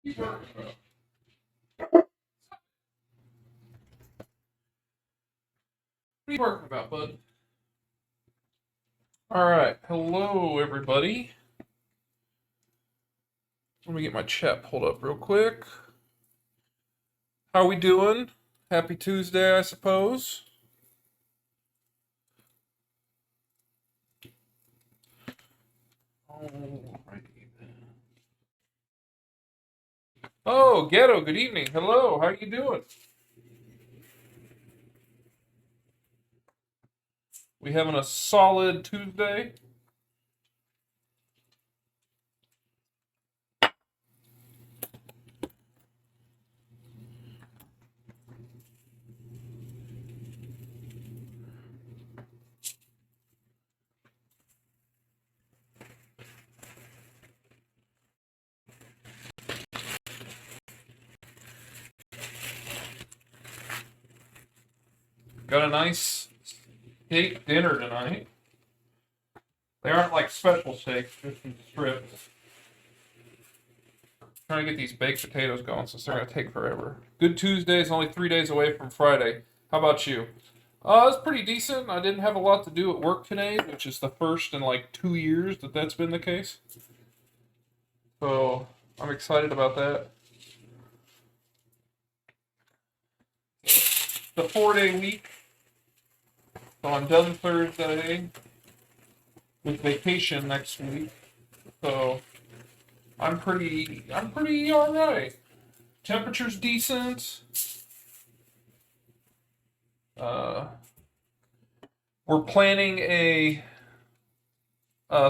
What are you working about, bud? All right. Hello, everybody. Let me get my chat pulled up real quick. How we doing? Happy Tuesday, I suppose. Alrighty. Oh, Ghetto, good evening. Hello, how you doing? We having a solid Tuesday? Got a nice steak dinner tonight. They aren't like special steaks, just some strips. Trying to get these baked potatoes going since they're going to take forever. Good Tuesday is only 3 days away from Friday. How about you? It's pretty decent. I didn't have a lot to do at work today, which is the first in like 2 years that that's been the case. So I'm excited about that. the 4-day week. So I'm done Thursday with vacation next week. So I'm pretty all right. Temperature's decent. We're planning a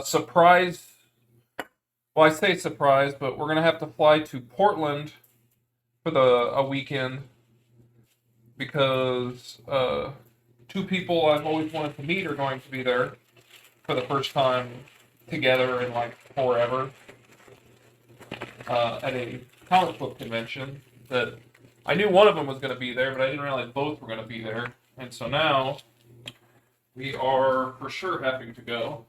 surprise. Well, I say surprise, but we're gonna have to fly to Portland for a weekend because two people I've always wanted to meet are going to be there for the first time together in like forever at a comic book convention. That I knew one of them was going to be there, but I didn't realize both were going to be there, and so now we are for sure having to go.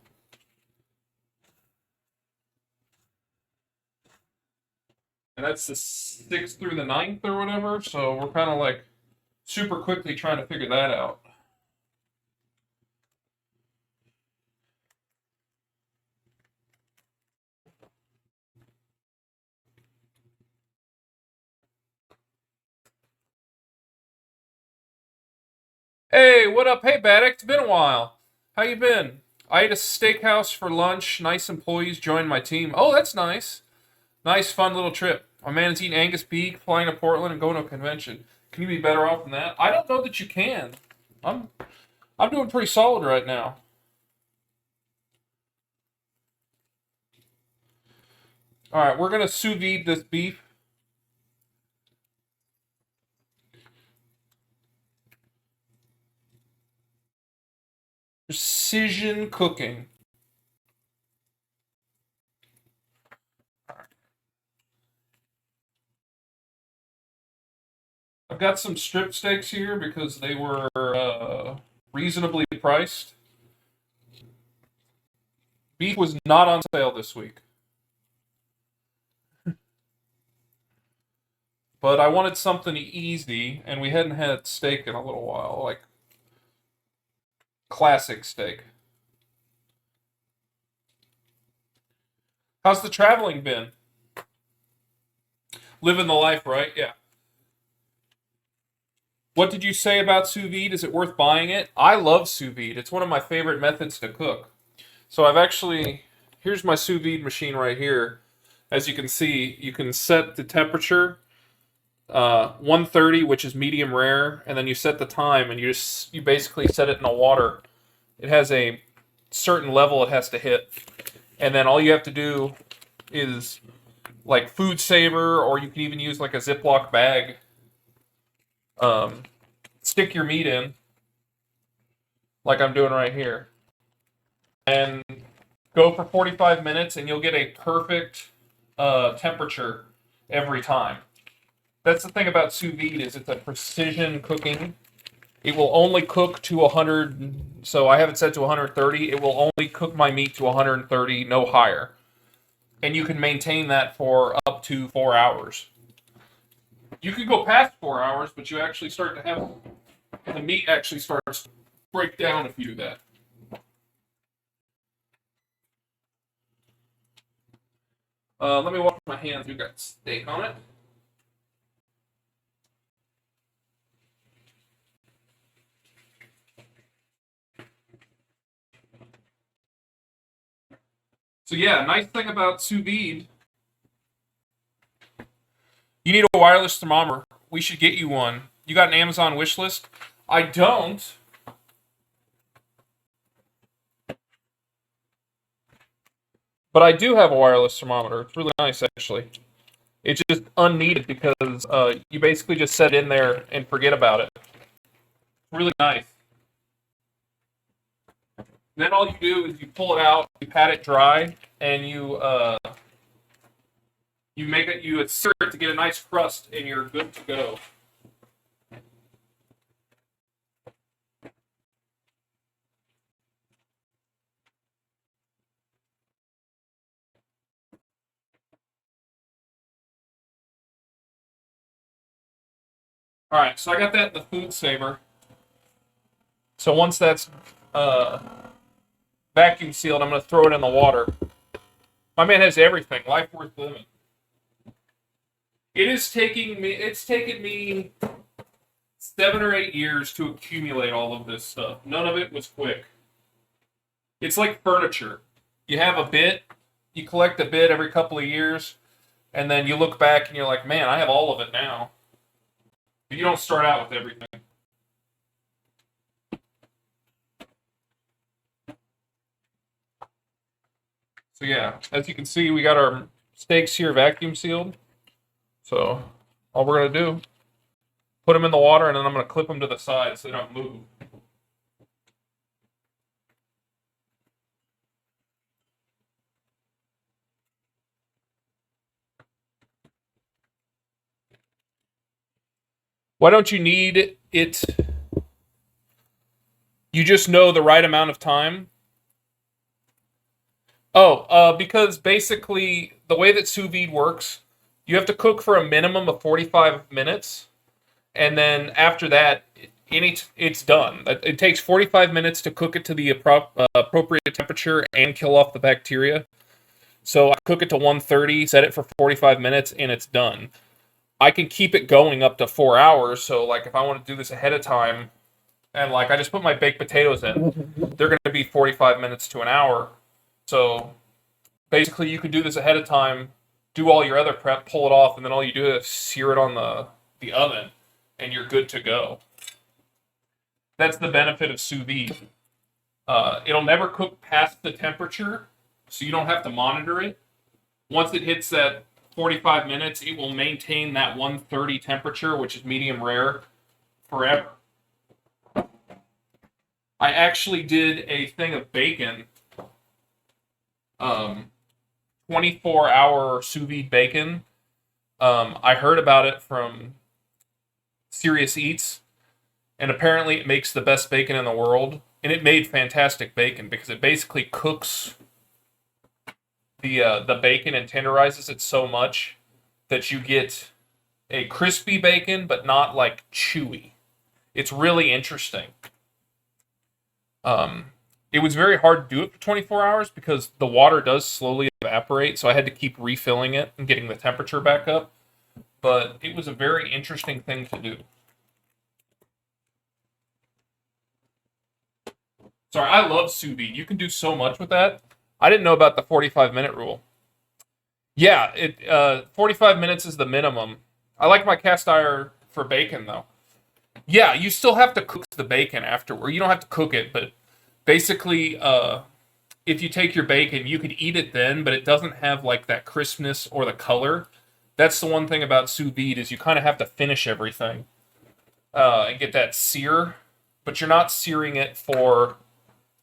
And that's the 6th through the 9th or whatever, so we're kind of like super quickly trying to figure that out. Hey, what up? Hey, Baddick, it's been a while. How you been? I ate a steakhouse for lunch. Nice employees joined my team. Oh, that's nice. Nice, fun little trip. My man's eating Angus beef, flying to Portland, and going to a convention. Can you be better off than that? I don't know that you can. I'm doing pretty solid right now. All right, we're gonna sous vide this beef. Precision cooking. I've got some strip steaks here because they were reasonably priced. Beef was not on sale this week. But I wanted something easy, and we hadn't had steak in a little while, like classic steak. How's the traveling been? Living the life, right? Yeah. What did you say about sous vide? Is it worth buying it? I love sous vide. It's one of my favorite methods to cook. So here's my sous vide machine right here. As you can see, you can set the temperature 130, which is medium rare, and then you set the time, and you basically set it in the water. It has a certain level it has to hit, and then all you have to do is like food saver, or you can even use like a Ziploc bag. Stick your meat in, like I'm doing right here, and go for 45 minutes, and you'll get a perfect temperature every time. That's the thing about sous vide is it's a precision cooking. It will only cook to 100, so I have it set to 130. It will only cook my meat to 130, no higher. And you can maintain that for up to 4 hours. You can go past 4 hours, but you actually start to have, the meat actually starts to break down if you do that. Let me wash my hands. We've got steak on it. So yeah, nice thing about sous vide, you need a wireless thermometer. We should get you one. You got an Amazon wish list? I don't. But I do have a wireless thermometer. It's really nice, actually. It's just unneeded because you basically just set it in there and forget about it. It's really nice. Then all you do is you pull it out, you pat it dry, and you sear it to get a nice crust, and you're good to go. All right, so I got that in the food saver. So once that's vacuum sealed, I'm going to throw it in the water. My man has everything. Life worth living. It's taken me 7 or 8 years to accumulate all of this stuff. None of it was quick. It's like furniture. You have a bit, you collect a bit every couple of years, and then you look back and you're like, man, I have all of it now. But you don't start out with everything. So yeah, as you can see, we got our steaks here vacuum sealed. So all we're going to do, put them in the water, and then I'm going to clip them to the side so they don't move. Why don't you need it? You just know the right amount of time. Because basically the way that sous vide works, you have to cook for a minimum of 45 minutes, and then after that, it's done. It takes 45 minutes to cook it to the appropriate temperature and kill off the bacteria. So I cook it to 130, set it for 45 minutes, and it's done. I can keep it going up to 4 hours. So like if I want to do this ahead of time, and like I just put my baked potatoes in, they're going to be 45 minutes to an hour. So basically you can do this ahead of time, do all your other prep, pull it off, and then all you do is sear it on the oven, and you're good to go. That's the benefit of sous vide. It'll never cook past the temperature, so you don't have to monitor it. Once it hits that 45 minutes, it will maintain that 130 temperature, which is medium rare, forever. I actually did a thing of bacon, 24-hour sous vide bacon. I heard about it from Serious Eats, and apparently it makes the best bacon in the world. And it made fantastic bacon because it basically cooks the bacon and tenderizes it so much that you get a crispy bacon, but not like chewy. It's really interesting. It was very hard to do it for 24 hours because the water does slowly evaporate, so I had to keep refilling it and getting the temperature back up. But it was a very interesting thing to do. Sorry, I love sous vide. You can do so much with that. I didn't know about the 45-minute rule. Yeah, 45 minutes is the minimum. I like my cast iron for bacon, though. Yeah, you still have to cook the bacon afterward. You don't have to cook it, but basically, if you take your bacon, you could eat it then, but it doesn't have like that crispness or the color. That's the one thing about sous vide is you kind of have to finish everything and get that sear, but you're not searing it for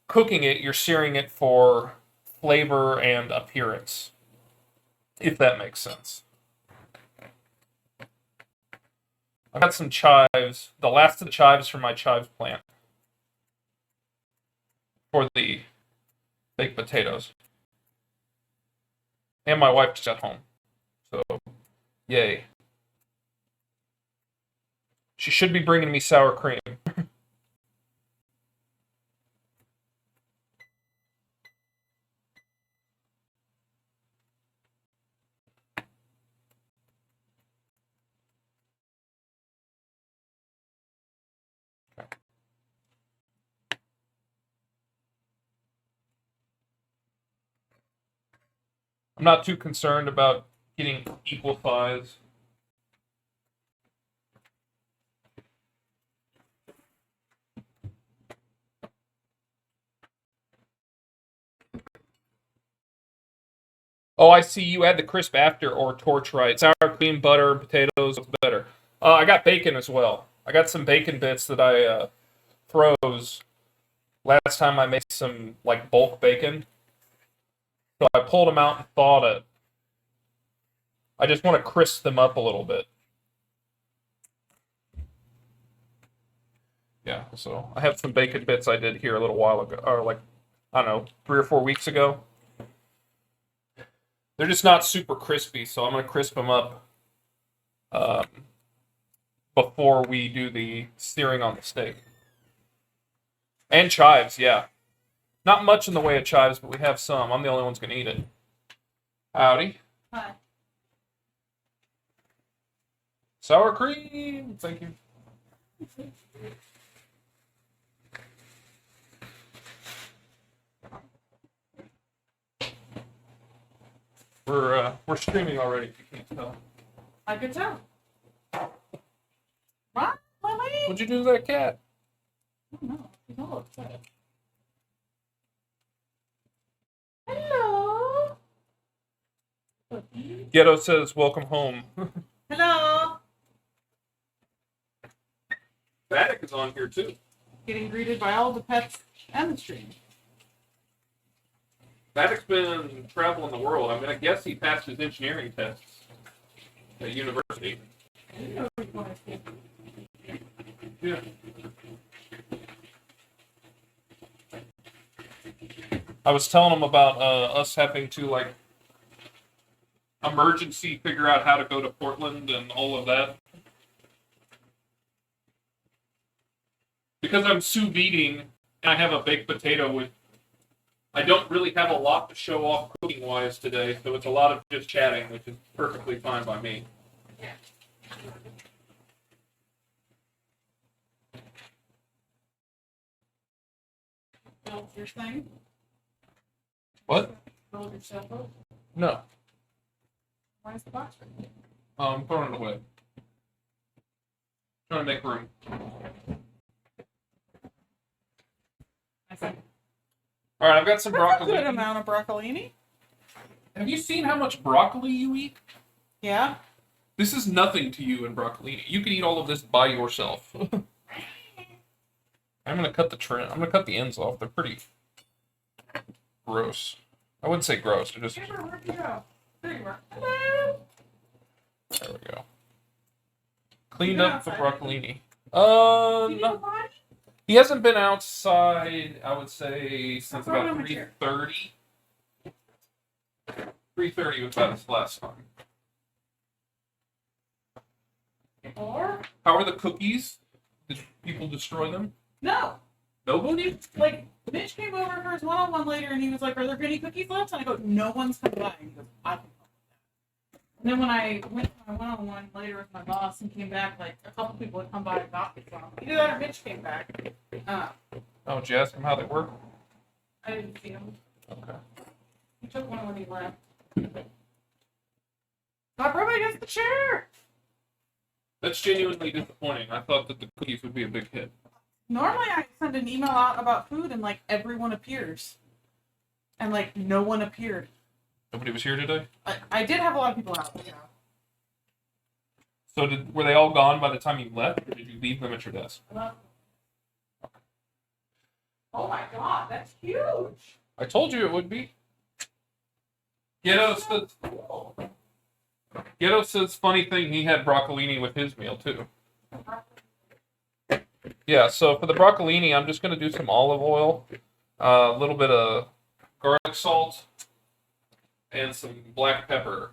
cooking it. You're searing it for flavor and appearance, if that makes sense. I got some chives, the last of the chives from my chives plant for the baked potatoes. And my wife just got home. So, yay. She should be bringing me sour cream. I'm not too concerned about getting equal thighs. Oh, I see you add the crisp after or torch right. Sour cream, butter, potatoes, what's better? I got bacon as well. I got some bacon bits that I froze last time I made some like bulk bacon. So I pulled them out and thawed it. I just want to crisp them up a little bit. Yeah, so I have some bacon bits I did here a little while ago, or like, I don't know, 3 or 4 weeks ago. They're just not super crispy, so I'm going to crisp them up before we do the searing on the steak. And chives, yeah. Not much in the way of chives, but we have some. I'm the only one who's going to eat it. Howdy. Hi. Sour cream. Thank you. We're streaming already, if you can't tell. I could tell. What? Lily? What'd you do to that cat? I don't know. He's all upset. Hello. Ghetto says, welcome home. Hello. Vatic is on here, too. Getting greeted by all the pets and the stream. Vatic's been traveling the world. I mean, I guess he passed his engineering tests at university. Yeah. I was telling him about us having to, like, emergency figure out how to go to Portland and all of that. Because I'm sous videing and I have a baked potato with, I don't really have a lot to show off cooking wise today, so it's a lot of just chatting, which is perfectly fine by me. Build your thing? What? Build yourself up? No. Why is the box right there? I'm throwing it away. Trying to make room. I see. All right, I've got some That's broccoli. a good amount of broccolini. Have you seen how much broccoli you eat? Yeah. This is nothing to you in broccolini. You can eat all of this by yourself. I'm gonna cut the trim. I'm gonna cut the ends off. They're pretty gross. I wouldn't say gross. They're just. Where'd you go? There you are. Hello. There we go. Cleaned You up the outside? broccolini. You need a No, body? he hasn't been outside. I would say since I'll throw it about on my chair. 3:30. 3:30 was about his last time. Or? How are the cookies? Did people destroy them? No. Nobody? Like, Mitch came over for his one-on-one later, and he was like, are there any cookies left? And I go, no one's come by. And he goes, I can help with that. And then when I went to my one-on-one later with my boss and came back, like, a couple people had come by and got me some. Either that or Mitch came back. Oh, did you ask them how they work? I didn't see him. Okay. He took one when he left. Stop rubbing against the chair! That's genuinely disappointing. I thought that the cookies would be a big hit. Normally I send an email out about food and, like, everyone appears. And, like, no one appeared. Nobody was here today? I did have a lot of people out, yeah. So were they all gone by the time you left, or did you leave them at your desk? Oh my god, that's huge! I told you it would be. Ghetto says funny thing, he had broccolini with his meal too. Yeah, so for the broccolini, I'm just going to do some olive oil, a little bit of garlic salt, and some black pepper.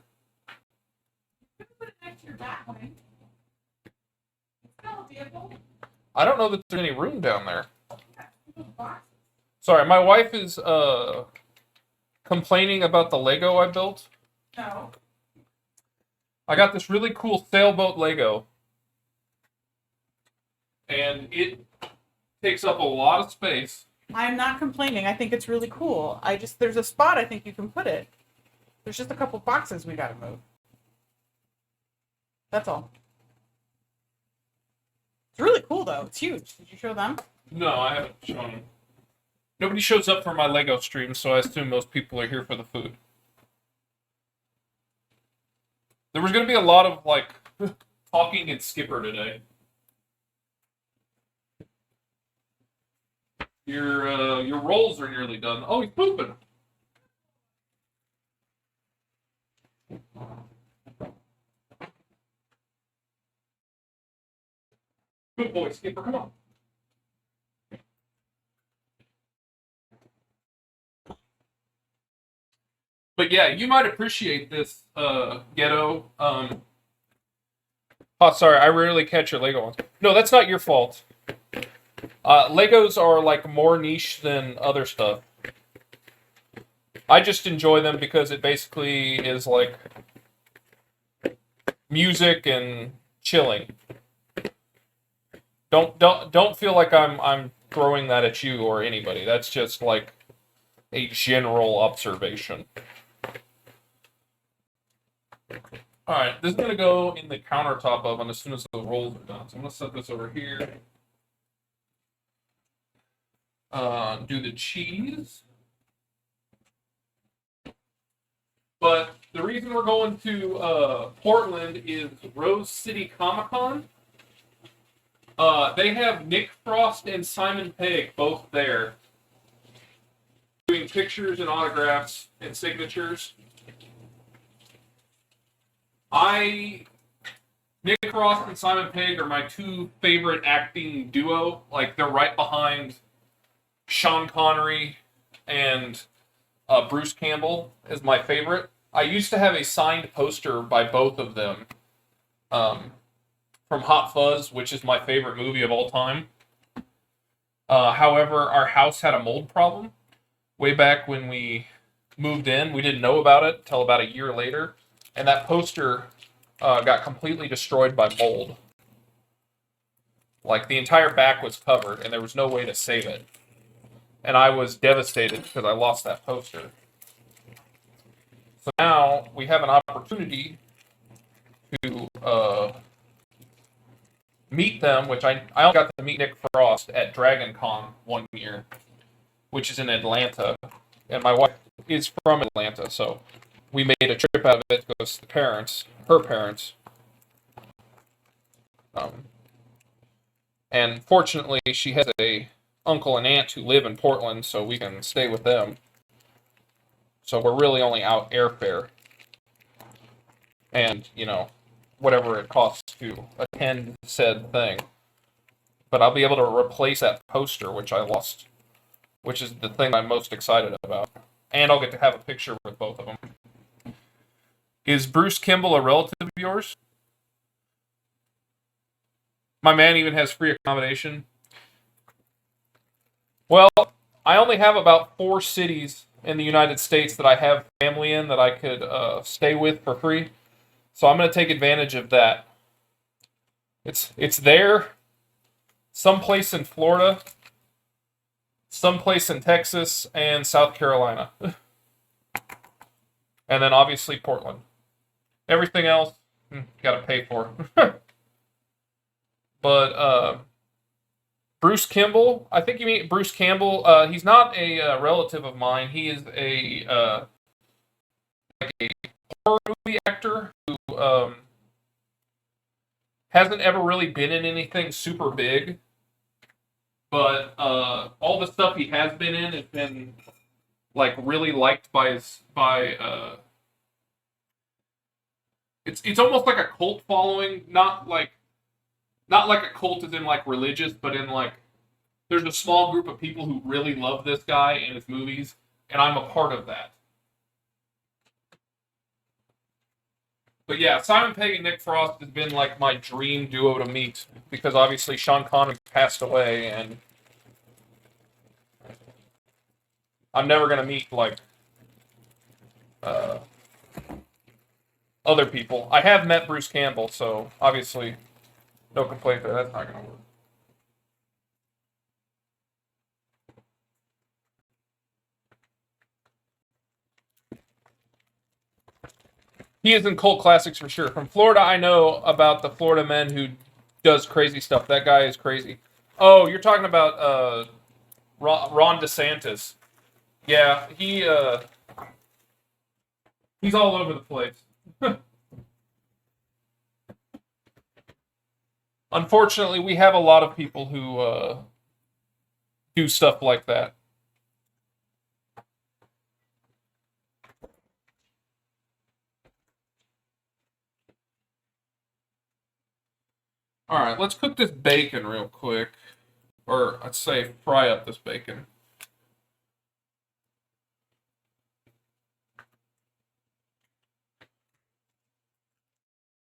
Put it next to your back, Wayne. It's still a vehicle. I don't know that there's any room down there. Sorry, my wife is complaining about the Lego I built. No. I got this really cool sailboat Lego. And it takes up a lot of space. I'm not complaining. I think it's really cool. There's a spot I think you can put it. There's just a couple boxes we gotta move. That's all. It's really cool though. It's huge. Did you show them? No, I haven't shown them. Nobody shows up for my Lego stream, so I assume most people are here for the food. There was going to be a lot of, like, talking and Skipper today. Your rolls are nearly done. Oh, he's pooping. Good boy, Skipper, come on. But yeah, you might appreciate this, Ghetto. Oh, sorry, I rarely catch your Lego ones. No, that's not your fault. Legos are, like, more niche than other stuff. I just enjoy them because it basically is, like, music and chilling. Don't feel like I'm throwing that at you or anybody. That's just like a general observation. All right, this is gonna go in the countertop oven as soon as the rolls are done. So I'm gonna set this over here. Do the cheese. But the reason we're going to Portland is Rose City Comic Con. They have Nick Frost and Simon Pegg both there, doing pictures and autographs and signatures. Nick Frost and Simon Pegg are my two favorite acting duo. Like, they're right behind Sean Connery and Bruce Campbell is my favorite. I used to have a signed poster by both of them from Hot Fuzz, which is my favorite movie of all time. However, our house had a mold problem way back when we moved in. We didn't know about it until about a year later, and that poster got completely destroyed by mold. Like, the entire back was covered, and there was no way to save it. And I was devastated because I lost that poster. So now we have an opportunity to meet them, which I only got to meet Nick Frost at Dragon Con one year, which is in Atlanta. And my wife is from Atlanta, so we made a trip out of it to go see her parents. And fortunately, she has a uncle and aunt who live in Portland, so we can stay with them. So we're really only out airfare. And, whatever it costs to attend said thing. But I'll be able to replace that poster, which I lost, which is the thing I'm most excited about. And I'll get to have a picture with both of them. Is Bruce Kimball a relative of yours? My man even has free accommodation. Well, I only have about 4 cities in the United States that I have family in that I could stay with for free. So I'm going to take advantage of that. It's there, someplace in Florida, someplace in Texas, and South Carolina. And then obviously Portland. Everything else, got to pay for. But Bruce Kimball, I think you mean Bruce Campbell. He's not a relative of mine. He is a horror movie actor who hasn't ever really been in anything super big. But all the stuff he has been in has been like really liked by it's almost like a cult following, not like a cult as in like religious, but in like there's a small group of people who really love this guy and his movies, and I'm a part of that. But yeah, Simon Pegg and Nick Frost has been like my dream duo to meet because obviously Sean Connery passed away, and I'm never gonna meet like other people. I have met Bruce Campbell, so obviously no complaint there. That's not gonna work. He is in cult classics for sure. From Florida, I know about the Florida Man who does crazy stuff. That guy is crazy. Oh, you're talking about Ron DeSantis. Yeah, he's all over the place. Unfortunately, we have a lot of people who do stuff like that. All right, let's cook this bacon real quick. Or, I'd say fry up this bacon.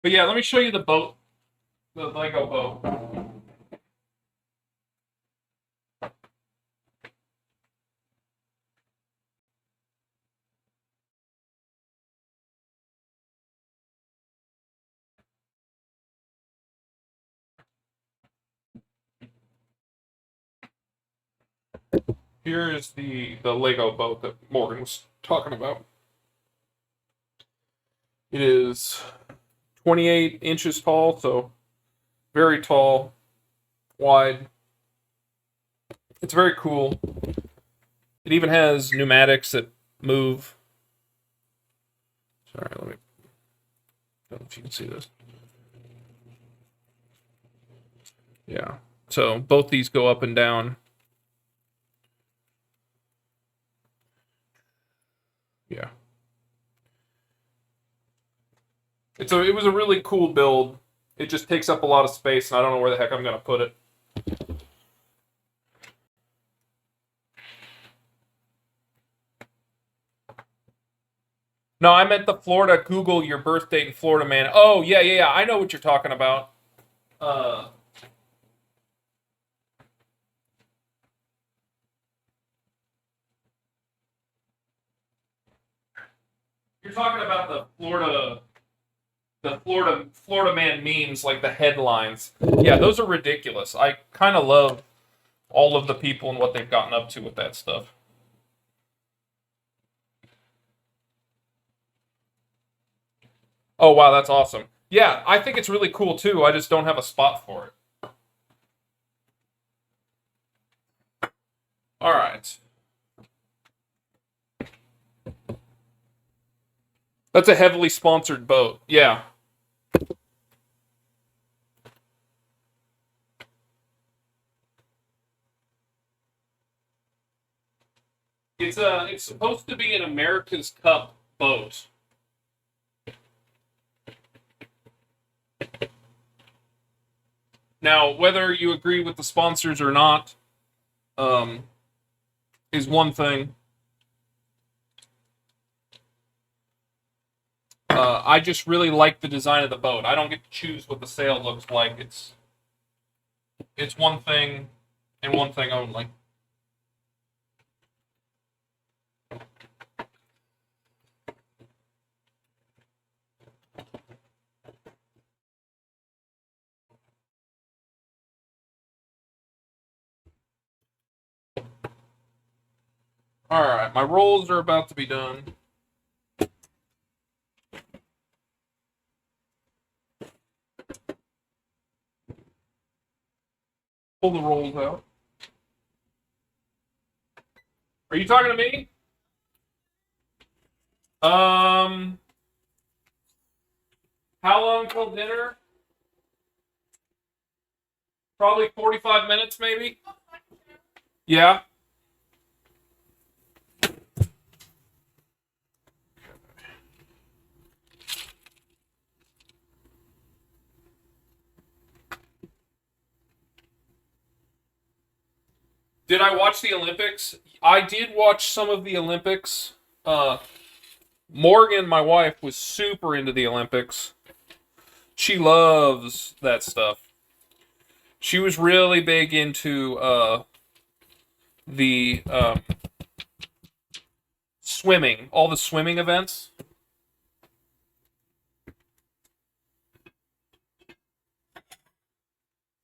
But yeah, let me show you the boat. The Lego boat. Here is the Lego boat that Morgan was talking about. It is 28 inches tall, so very tall, wide. It's very cool. It even has pneumatics that move. Sorry, let me. I don't know if you can see this. Yeah. So both these go up and down. Yeah. It was a really cool build. It just takes up a lot of space, and I don't know where the heck I'm gonna put it. No, I meant the Florida. Google your birth date in Florida, man. Oh yeah. I know what you're talking about. You're talking about the Florida man memes, like the headlines. Yeah, those are ridiculous. I kind of love all of the people and what they've gotten up to with that stuff. Oh wow, that's awesome. Yeah, I think it's really cool too. I just don't have a spot for it. All right. That's a heavily sponsored boat. Yeah. It's supposed to be an America's Cup boat. Now, whether you agree with the sponsors or not, is one thing. I just really like the design of the boat. I don't get to choose what the sail looks like. It's one thing and one thing only. All right, my rolls are about to be done. Pull the rolls out. Are you talking to me? How long till dinner? Probably 45 minutes, maybe. Yeah. Did I watch the Olympics? I did watch some of the Olympics. Morgan, my wife, was super into the Olympics. She loves that stuff. She was really big into the swimming, all the swimming events.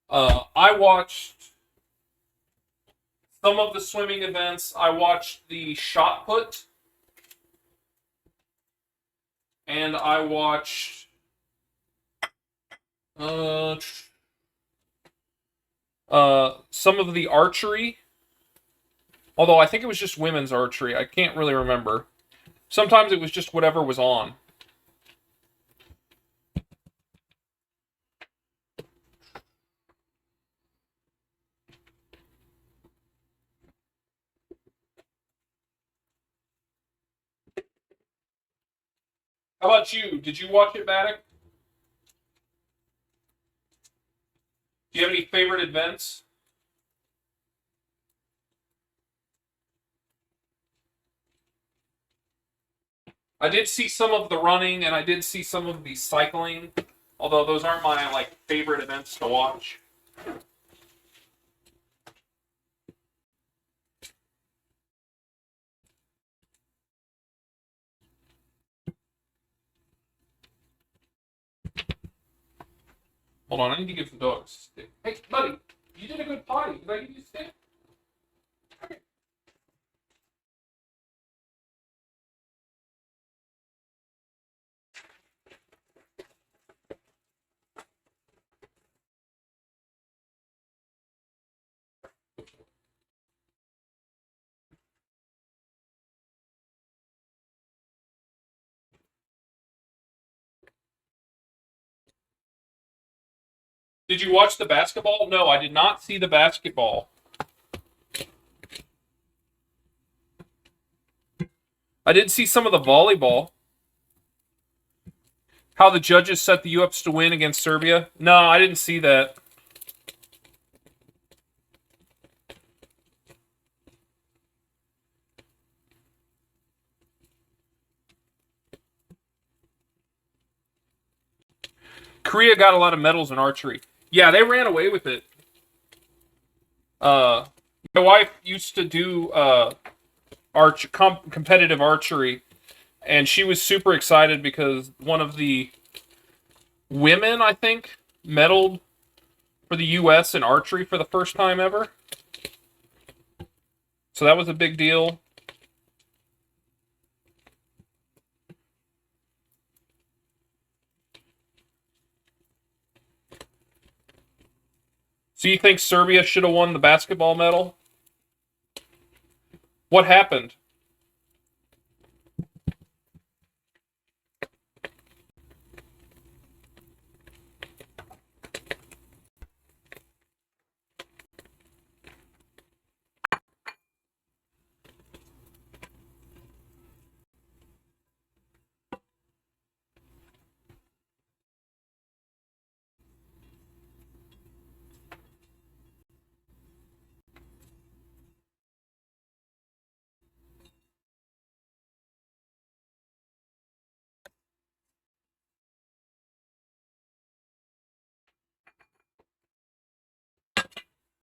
I watched some of the swimming events. I watched the shot put, and I watched some of the archery. Although I think it was just women's archery. I can't really remember. Sometimes it was just whatever was on. How about you? Did you watch it, Maddox? Do you have any favorite events? I did see some of the running, and I did see some of the cycling. Although those aren't my favorite events to watch. Hold on, I need to give the dog a stick. Hey, buddy, you did a good potty. Did I give you a stick? Did you watch the basketball? No, I did not see the basketball. I did see some of the volleyball. How the judges set the U.S. to win against Serbia? No, I didn't see that. Korea got a lot of medals in archery. Yeah, they ran away with it. My wife used to do competitive archery, and she was super excited because one of the women, I think, medaled for the U.S. in archery for the first time ever. So that was a big deal. So you think Serbia should have won the basketball medal? What happened?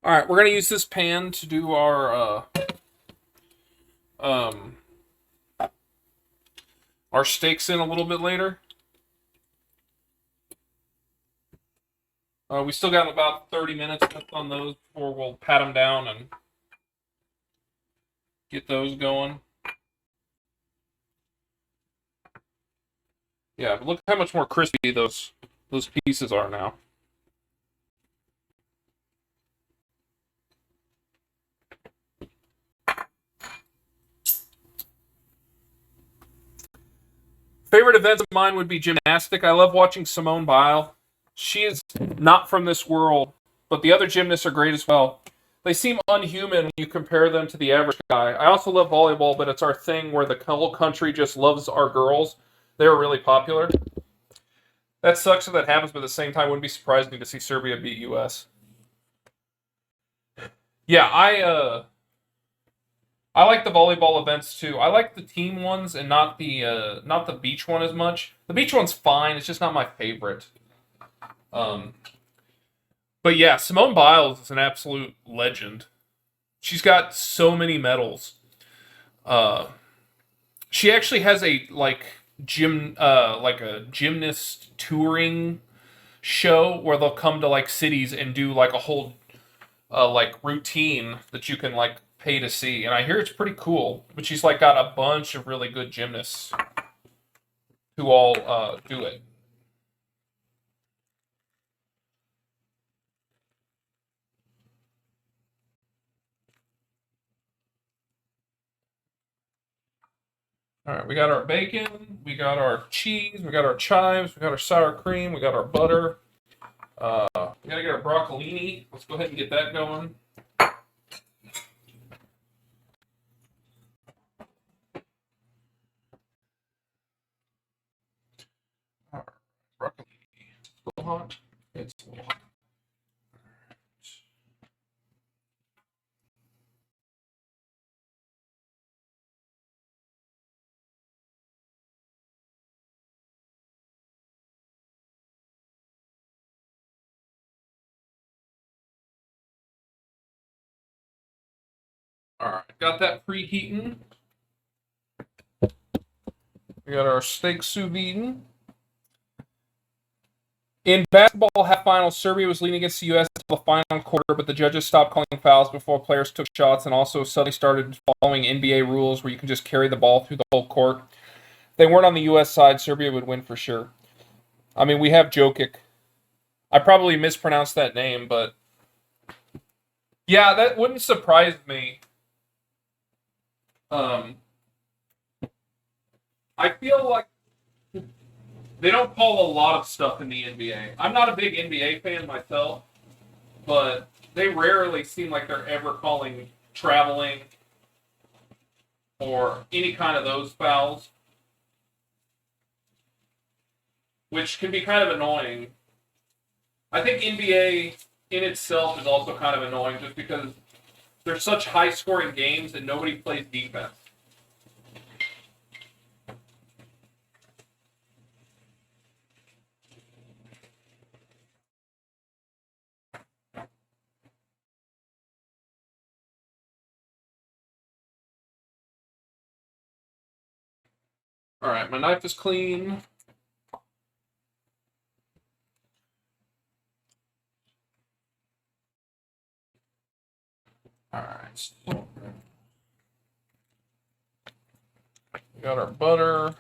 All right, we're gonna use this pan to do our steaks in a little bit later. We still got about 30 minutes left on those before we'll pat them down and get those going. Yeah, but look how much more crispy those pieces are now. Favorite events of mine would be gymnastic. I love watching Simone Biles. She is not from this world, but the other gymnasts are great as well. They seem unhuman when you compare them to the average guy. I also love volleyball, but it's our thing where the whole country just loves our girls. They're really popular. That sucks that that happens, but at the same time, it wouldn't be surprising to see Serbia beat U.S. Yeah, I like the volleyball events too. I like the team ones and not the beach one as much. The beach one's fine. It's just not my favorite. Um, but yeah, Simone Biles is an absolute legend. She's got so many medals. Uh, she actually has a like a gymnast touring show where they'll come to like cities and do like a whole like routine that you can like pay to see, and I hear it's pretty cool. But she's like got a bunch of really good gymnasts who all do it. All right, we got our bacon, we got our cheese, we got our chives, we got our sour cream, we got our butter. We gotta get our broccolini. Let's go ahead and get that going. All right, broccolini. It's a little hot. It's a little hot. All right, got that preheating. We got our steak sous vide. In basketball half final, Serbia was leading against the U.S. until the final quarter, but the judges stopped calling fouls before players took shots and also suddenly started following NBA rules where you can just carry the ball through the whole court. If they weren't on the U.S. side, Serbia would win for sure. I mean, we have Jokic. I probably mispronounced that name, but yeah, that wouldn't surprise me. I feel like They don't call a lot of stuff in the NBA. I'm not a big NBA fan myself, but they rarely seem like they're ever calling traveling or any kind of those fouls, which can be kind of annoying. I think NBA in itself is also kind of annoying just because there's such high scoring games that nobody plays defense. All right, my knife is clean. All right, so we got our butter.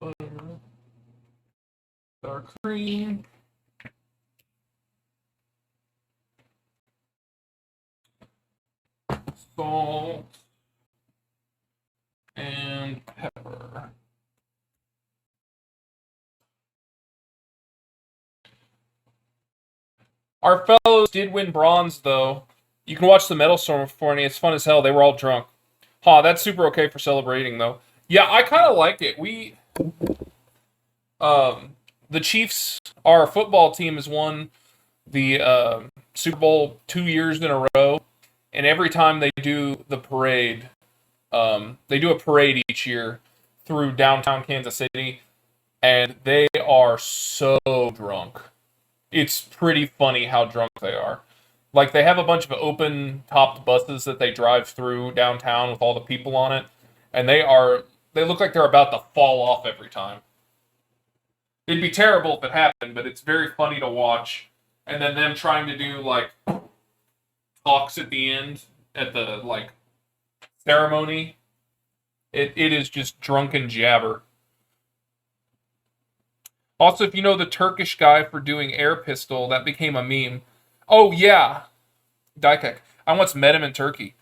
Butter. Our cream. Salt. And pepper. Our fellows did win bronze, though. You can watch the medal ceremony. It's fun as hell. They were all drunk. That's super okay for celebrating, though. Yeah, I kind of like it. The Chiefs, our football team, has won the Super Bowl 2 years in a row, and every time they do the parade, they do a parade each year through downtown Kansas City, and they are so drunk. It's pretty funny how drunk they are. Like, they have a bunch of open-topped buses that they drive through downtown with all the people on it, and they look like they're about to fall off every time. It'd be terrible if it happened, but it's very funny to watch. And then them trying to do, like, talks at the end, at the, like, ceremony. It is just drunken jabber. Also, if you know the Turkish guy for doing air pistol, that became a meme. Oh, yeah. Dykek. I once met him in Turkey.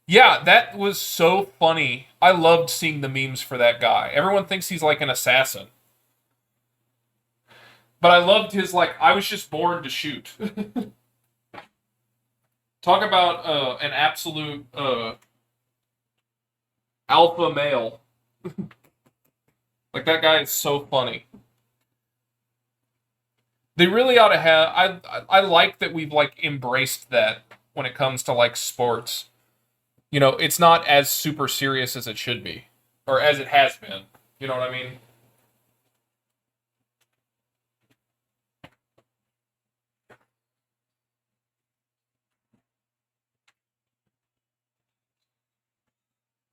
Yeah, that was so funny. I loved seeing the memes for that guy. Everyone thinks he's like an assassin. But I loved his, like, I was just born to shoot. Talk about an absolute alpha male. Like, that guy is so funny. They really ought to have. I like that we've, like, embraced that when it comes to, like, sports. You know, it's not as super serious as it should be, or as it has been. You know what I mean?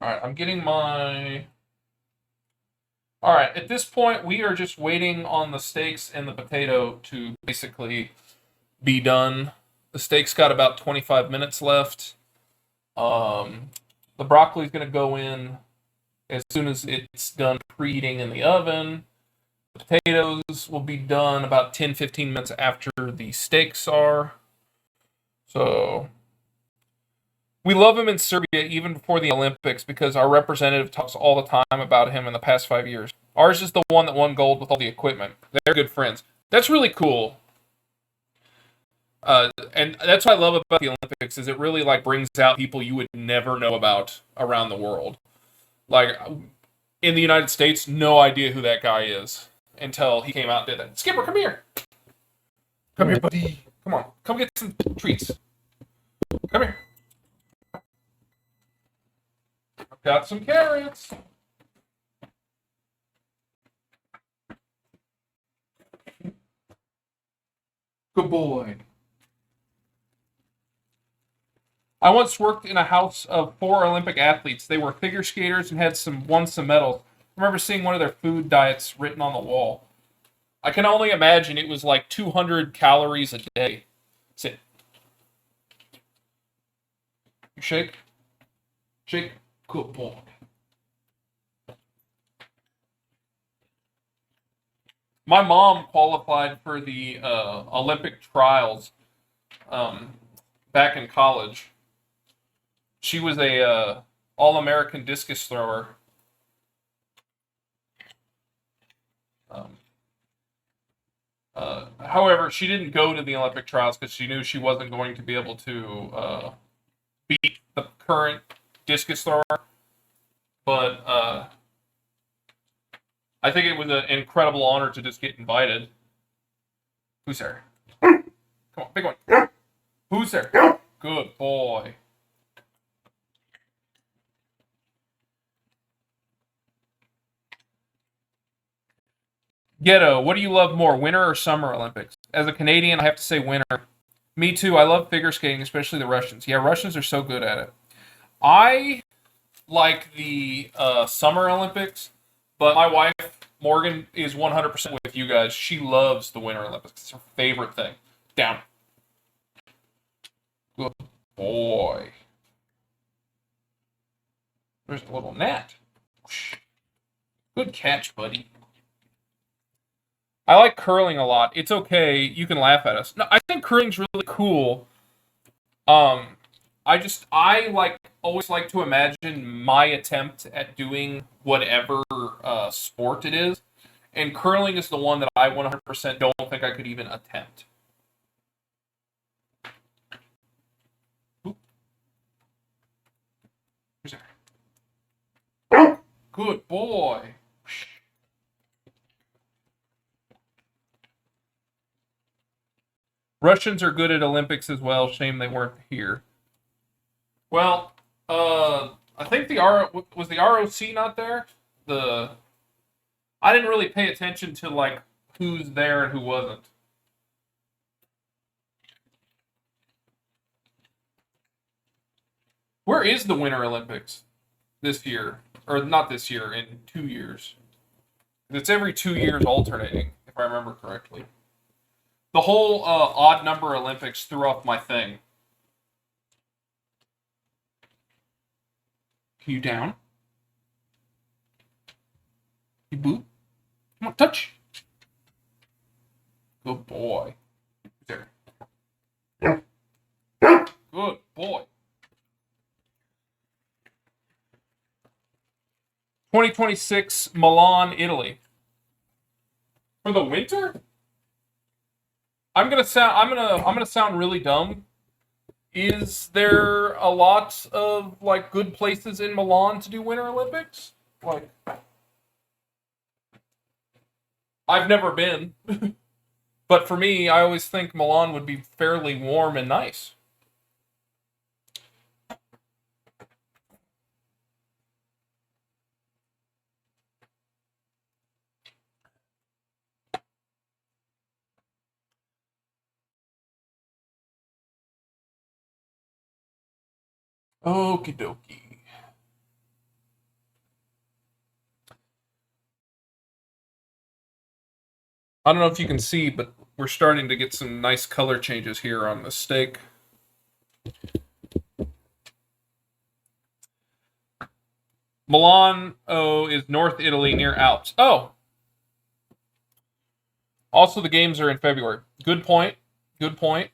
All right, I'm getting my. All right, at this point, we are just waiting on the steaks and the potato to basically be done. The steak's got about 25 minutes left. The broccoli's going to go in as soon as it's done preheating in the oven. The potatoes will be done about 10-15 minutes after the steaks are. So we love him in Serbia even before the Olympics because our representative talks all the time about him in the past 5 years. Ours is the one that won gold with all the equipment. They're good friends. That's really cool. And that's what I love about the Olympics is it really like brings out people you would never know about around the world. Like in the United States, no idea who that guy is until he came out and did that. Skipper, come here. Come here, buddy. Come on. Come get some treats. Come here. I've got some carrots. Good boy. I once worked in a house of 4 Olympic athletes. They were figure skaters and had won some medals. I remember seeing one of their food diets written on the wall. I can only imagine it was like 200 calories a day. Sit. You shake? Shake. Good boy. My mom qualified for the Olympic trials back in college. She was a All-American discus thrower. Um, However, she didn't go to the Olympic trials because she knew she wasn't going to be able to beat the current discus thrower. But I think it was an incredible honor to just get invited. Who's there? Come on, big one. Who's there? Good boy. Ghetto, what do you love more, Winter or Summer Olympics? As a Canadian, I have to say winter. Me too. I love figure skating, especially the Russians. Yeah, Russians are so good at it. I like the Summer Olympics, but my wife, Morgan, is 100% with you guys. She loves the Winter Olympics. It's her favorite thing. Down. Good boy. There's a little gnat. Good catch, buddy. I like curling a lot. It's okay. You can laugh at us. No, I think curling's really cool. Um, I like always like to imagine my attempt at doing whatever sport it is, and curling is the one that I 100% don't think I could even attempt. Oop. Who's there? Good boy. Russians are good at Olympics as well. Shame they weren't here. Well, I think was the ROC not there. I didn't really pay attention to like who's there and who wasn't. Where is the Winter Olympics this year, or not this year? In 2 years, it's every 2 years alternating, if I remember correctly. The whole odd number Olympics threw off my thing. Can you down? You boot? Come on, touch. Good boy. There. Good boy. 2026 Milan, Italy. For the winter? I'm gonna sound really dumb. Is there a lot of like good places in Milan to do Winter Olympics? Like, I've never been, but for me, I always think Milan would be fairly warm and nice. Okie dokie. I don't know if you can see, but we're starting to get some nice color changes here on the steak. Milan, is North Italy near Alps. Oh! Also, the games are in February. Good point. Good point.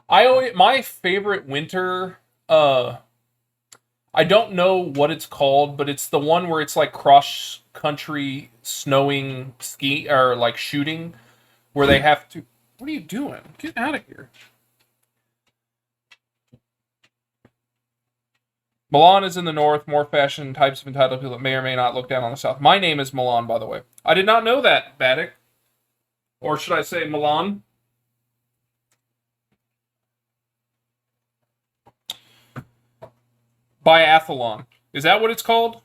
My favorite winter, I don't know what it's called, but it's the one where it's like cross country snowing ski or like shooting where they have to. What are you doing? Get out of here. Milan is in the north, more fashion types of entitled people that may or may not look down on the south. My name is Milan, by the way. I did not know that, Baddick. Or should I say Milan? Biathlon. Is that what it's called?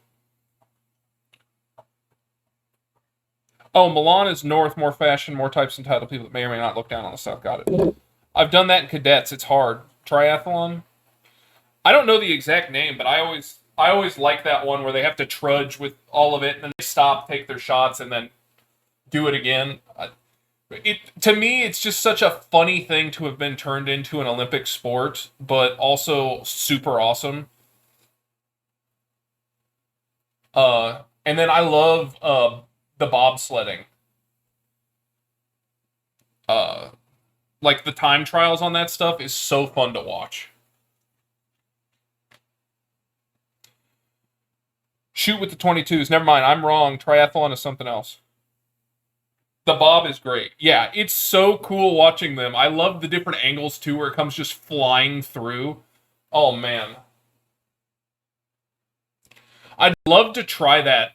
Oh, Milan is north, more fashion, more types entitled people that may or may not look down on the south. Got it. I've done that in cadets. It's hard. Triathlon. I don't know the exact name, but I always like that one where they have to trudge with all of it, and then they stop, take their shots, and then do it again. To me, it's just such a funny thing to have been turned into an Olympic sport, but also super awesome. And then I love the bobsledding. Uh, like the time trials on that stuff is so fun to watch. Shoot with the 22s. Never mind, I'm wrong. Triathlon is something else. The bob is great. Yeah, it's so cool watching them. I love the different angles too, where it comes just flying through. Oh man, I'd love to try that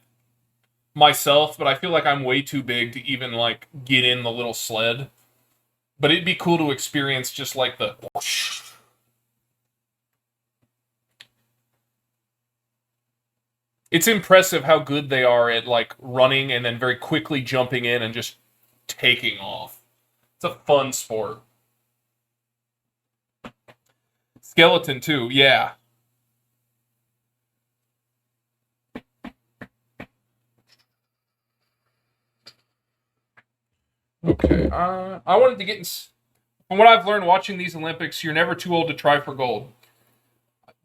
myself, but I feel like I'm way too big to even like get in the little sled. But it'd be cool to experience just like the whoosh. It's impressive how good they are at like running and then very quickly jumping in and just taking off. It's a fun sport. Skeleton too, yeah. Okay. I wanted to get in. From what I've learned watching these Olympics, you're never too old to try for gold.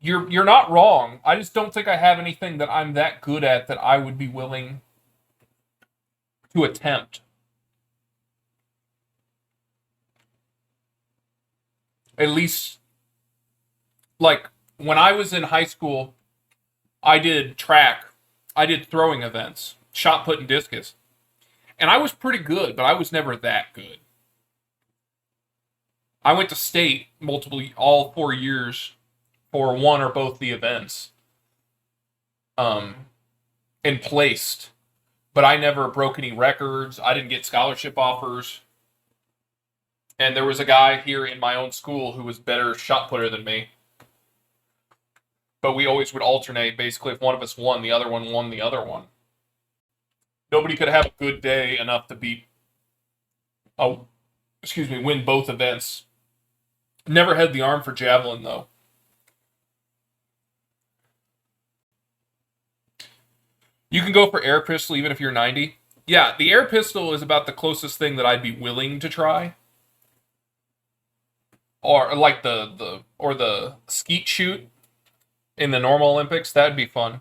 You're not wrong. I just don't think I have anything that I'm that good at that I would be willing to attempt. At least, like when I was in high school, I did track, I did throwing events, shot put and discus, and I was pretty good, but I was never that good. I went to state all 4 years for one or both the events, um, and placed. But I never broke any records. I didn't get scholarship offers. And there was a guy here in my own school who was better shot putter than me. But we always would alternate. Basically, if one of us won, the other one won the other one. Nobody could have a good day enough to win both events. Never had the arm for javelin, though. You can go for air pistol even if you're 90. Yeah, the air pistol is about the closest thing that I'd be willing to try. Or like the skeet shoot in the normal Olympics, that'd be fun.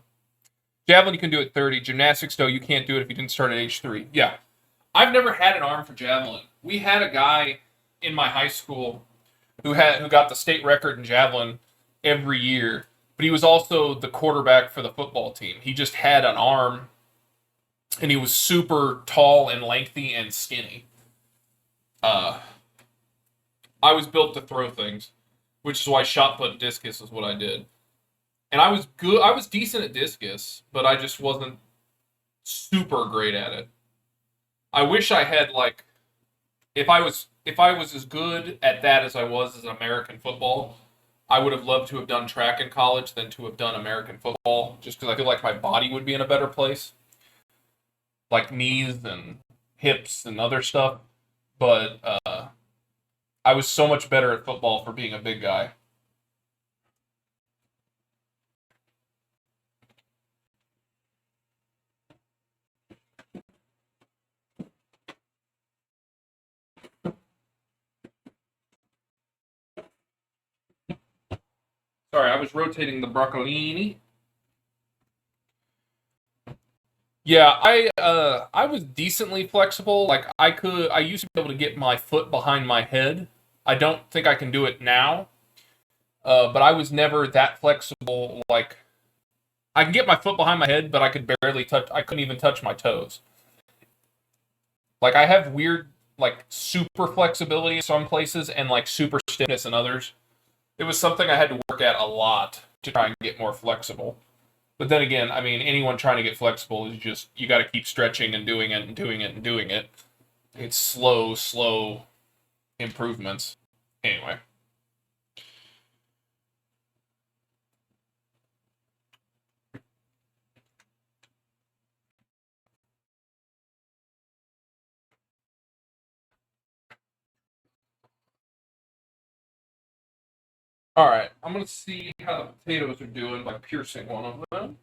Javelin you can do at 30. Gymnastics though, you can't do it if you didn't start at age 3. Yeah. I've never had an arm for javelin. We had a guy in my high school who got the state record in javelin every year, but he was also the quarterback for the football team. He just had an arm, and he was super tall and lengthy and skinny. I was built to throw things, which is why shot put and discus is what I did. And I was good. I was decent at discus, but I just wasn't super great at it. I wish I had like, if I was as good at that as I was as American football, I would have loved to have done track in college than to have done American football, just because I feel like my body would be in a better place, like knees and hips and other stuff. But I was so much better at football for being a big guy. Sorry, I was rotating the broccolini. Yeah, I was decently flexible. Like I used to be able to get my foot behind my head. I don't think I can do it now. But I was never that flexible. Like I can get my foot behind my head, but I could barely touch. I couldn't even touch my toes. Like I have weird, like super flexibility in some places and like super stiffness in others. It was something I had to work at a lot to try and get more flexible. But then again, I mean, anyone trying to get flexible is just, you got to keep stretching and doing it and doing it and doing it. It's slow improvements. Anyway. All right, I'm going to see how the potatoes are doing by piercing one of them.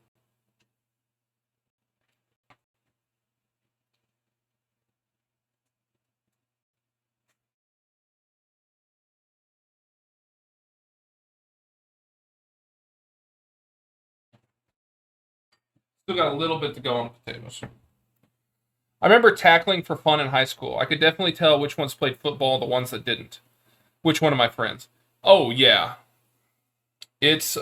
Still got a little bit to go on potatoes. I remember tackling for fun in high school. I could definitely tell which ones played football and the ones that didn't. Which one of my friends? Oh yeah. It's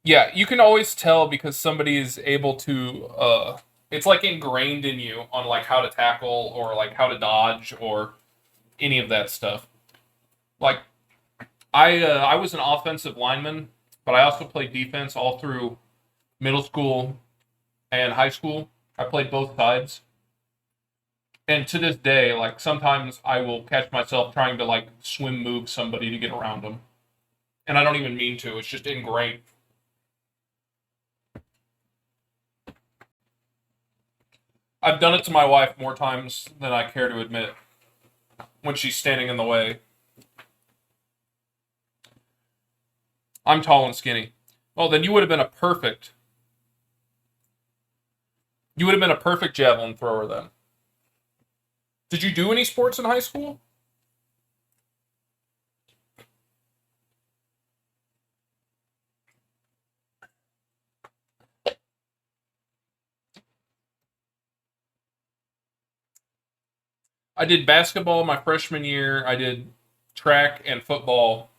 yeah, you can always tell because somebody is able to it's like ingrained in you on like how to tackle or like how to dodge or any of that stuff. Like I was an offensive lineman, but I also played defense all through middle school and high school. I played both sides. And to this day, like sometimes I will catch myself trying to like swim move somebody to get around them. And I don't even mean to, it's just ingrained. I've done it to my wife more times than I care to admit when she's standing in the way. I'm tall and skinny. Well, then you would have been a perfect. You would have been a perfect javelin thrower then. Did you do any sports in high school? I did basketball my freshman year. I did track and football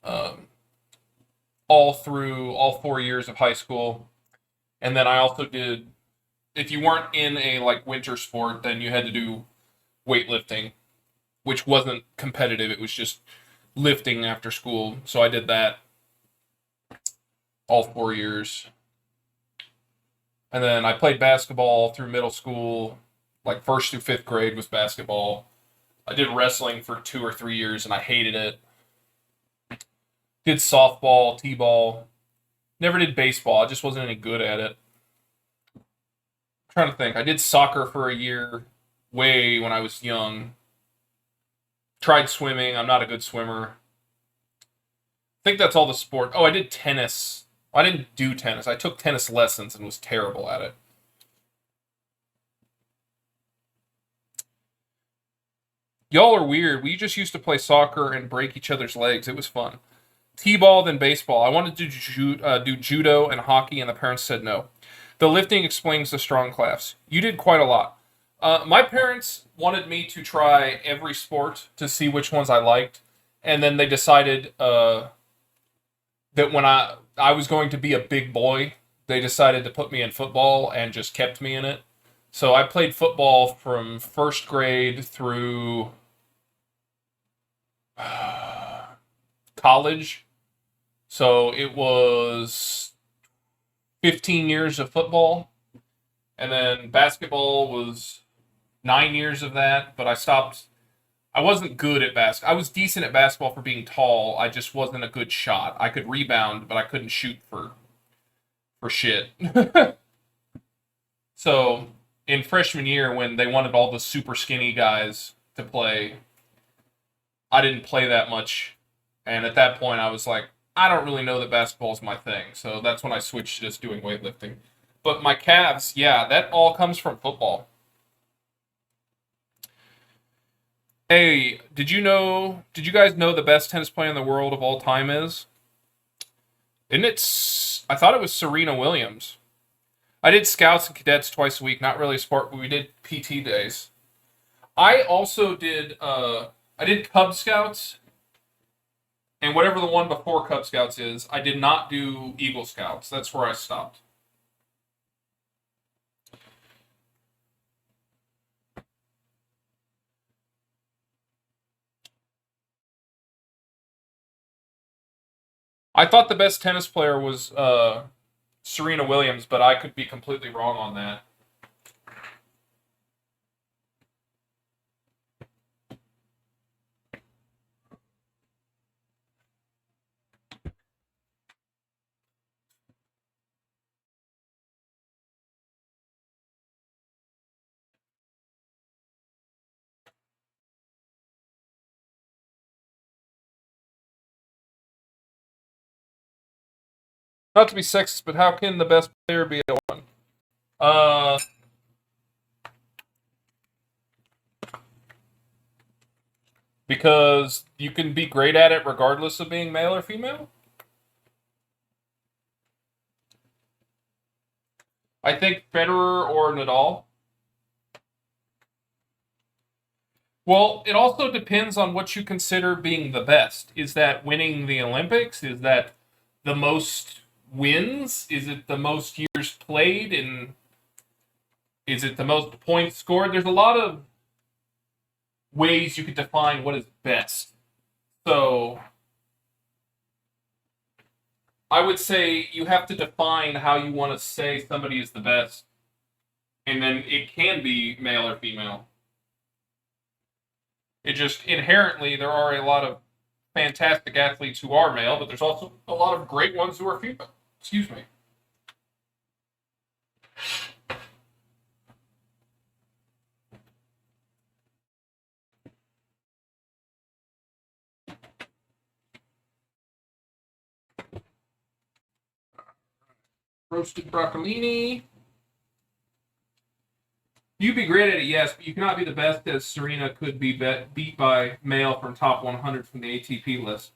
um, all through all 4 years of high school. And then I also did, if you weren't in a like winter sport, then you had to do weightlifting, which wasn't competitive. It was just lifting after school. So I did that all 4 years. And then I played basketball through middle school, like first through fifth grade was basketball. I did wrestling for 2 or 3 years and I hated it. Did softball, t-ball. Never did baseball. I just wasn't any good at it. I'm trying to think. I did soccer for a year, way when I was young. Tried swimming. I'm not a good swimmer. I think that's all the sport. Oh, I did tennis. I didn't do tennis. I took tennis lessons and was terrible at it. Y'all are weird. We just used to play soccer and break each other's legs. It was fun. T-ball, then baseball. I wanted to do judo and hockey, and the parents said no. The lifting explains the strong class. You did quite a lot. My parents wanted me to try every sport to see which ones I liked, and then they decided that when I was going to be a big boy, they decided to put me in football and just kept me in it. So I played football from first grade through college. So it was 15 years of football. And then basketball was 9 years of that, but I stopped. I wasn't good at basketball. I was decent at basketball for being tall. I just wasn't a good shot. I could rebound, but I couldn't shoot for shit. So in freshman year, when they wanted all the super skinny guys to play, I didn't play that much. And at that point, I was like, I don't really know that basketball's my thing. So that's when I switched to just doing weightlifting. But my calves, yeah, that all comes from football. Hey, did you guys know the best tennis player in the world of all time is? Isn't it, I thought it was Serena Williams. I did scouts and cadets twice a week, not really a sport, but we did PT days. I also did, I did Cub Scouts, and whatever the one before Cub Scouts is, I did not do Eagle Scouts. That's where I stopped. I thought the best tennis player was Serena Williams, but I could be completely wrong on that. Not to be sexist, but how can the best player be a one? Uh, because you can be great at it regardless of being male or female. I think Federer or Nadal. Well, it also depends on what you consider being the best. Is that winning the Olympics? Is that the most wins? Is it the most years played? And is it the most points scored? There's a lot of ways you could define what is best. So I would say you have to define how you want to say somebody is the best. And then it can be male or female. It just inherently, there are a lot of fantastic athletes who are male, but there's also a lot of great ones who are female. Excuse me. Roasted broccolini. You'd be great at it, yes, but you cannot be the best as Serena could be beat by male from top 100 from the ATP list.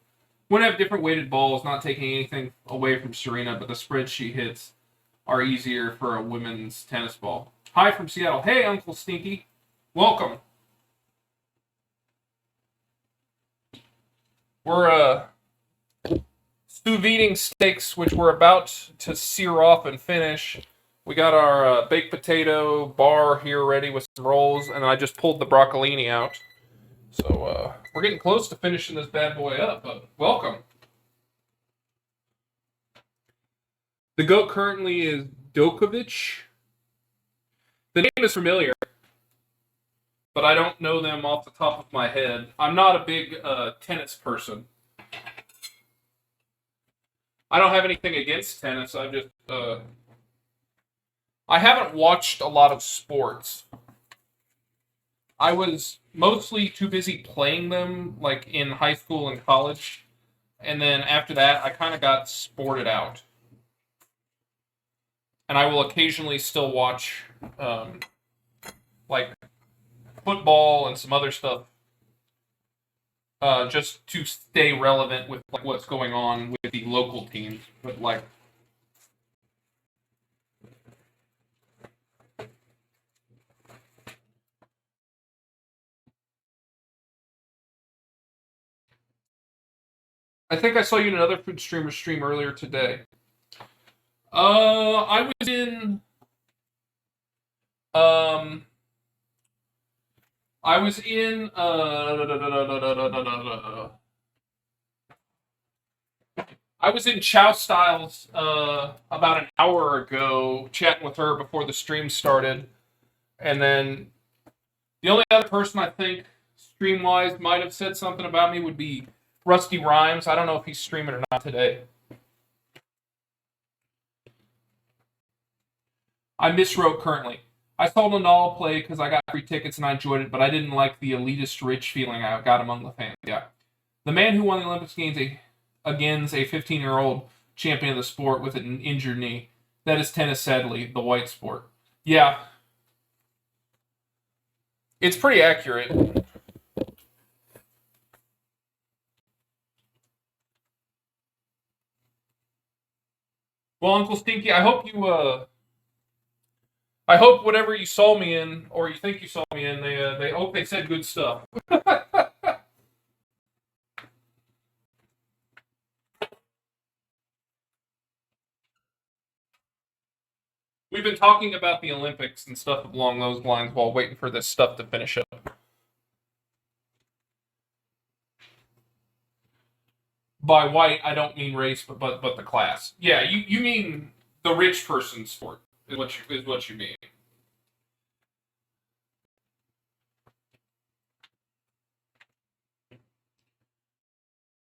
Would have different weighted balls, not taking anything away from Serena, but the spreads she hits are easier for a women's tennis ball. Hi from Seattle. Hey, Uncle Stinky. Welcome. We're sous vide steaks, which we're about to sear off and finish. We got our baked potato bar here ready with some rolls, and I just pulled the broccolini out. So we're getting close to finishing this bad boy up, but welcome. The goat currently is Djokovic. The name is familiar, but I don't know them off the top of my head. I'm not a big tennis person. I don't have anything against tennis. I just I haven't watched a lot of sports. I was mostly too busy playing them, like in high school and college, and then after that, I kind of got sported out. And I will occasionally still watch, like football and some other stuff, just to stay relevant with like what's going on with the local teams. But like, I think I saw you in another food streamer stream earlier today. I was in, um, I was in, I was in Chow Styles about an hour ago, chatting with her before the stream started, and then the only other person I think stream wise might have said something about me would be Rusty Rhymes. I don't know if he's streaming or not today. I miswrote currently. I saw Nadal play because I got free tickets and I enjoyed it, but I didn't like the elitist rich feeling I got among the fans. Yeah. The man who won the Olympics Games against a 15-year-old champion of the sport with an injured knee. That is tennis, sadly, the white sport. Yeah. It's pretty accurate. Well, Uncle Stinky, I hope whatever you saw me in, or you think you saw me in, they hope they said good stuff. We've been talking about the Olympics and stuff along those lines while waiting for this stuff to finish up. By white, I don't mean race, but the class. Yeah, you mean the rich person's sport is what you mean.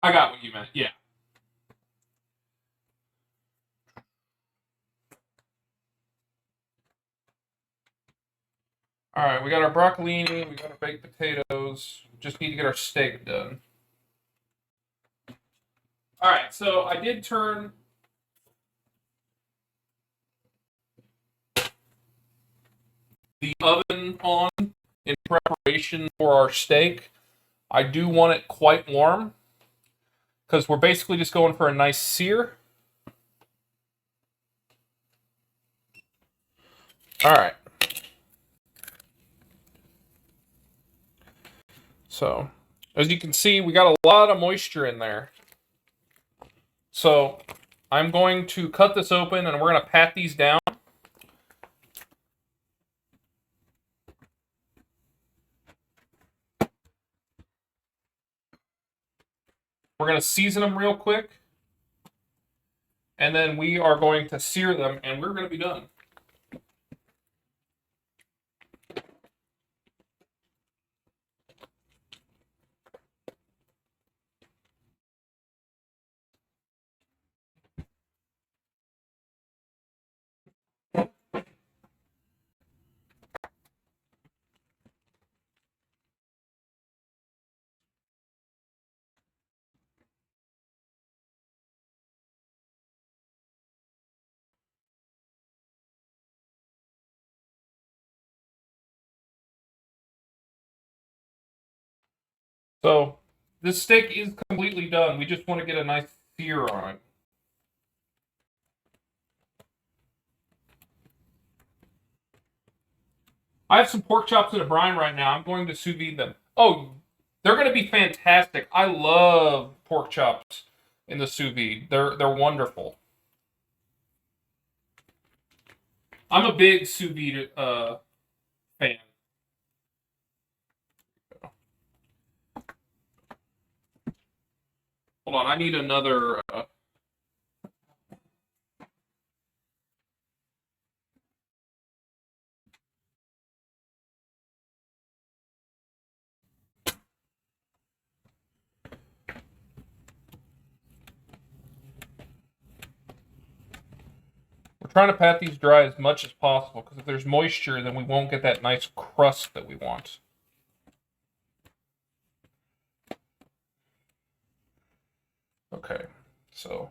I got what you meant. Yeah. All right, we got our broccolini, we got our baked potatoes. Just need to get our steak done. All right, so I did turn the oven on in preparation for our steak. I do want it quite warm because we're basically just going for a nice sear. All right. So, as you can see, we got a lot of moisture in there. So, I'm going to cut this open and we're going to pat these down. We're going to season them real quick. And then we are going to sear them and we're going to be done. So, this steak is completely done. We just want to get a nice sear on it. I have some pork chops in a brine right now. I'm going to sous vide them. Oh, they're going to be fantastic. I love pork chops in the sous vide. They're wonderful. I'm a big sous vide fan. Hold on, I need another. We're trying to pat these dry as much as possible because if there's moisture, then we won't get that nice crust that we want. Okay, so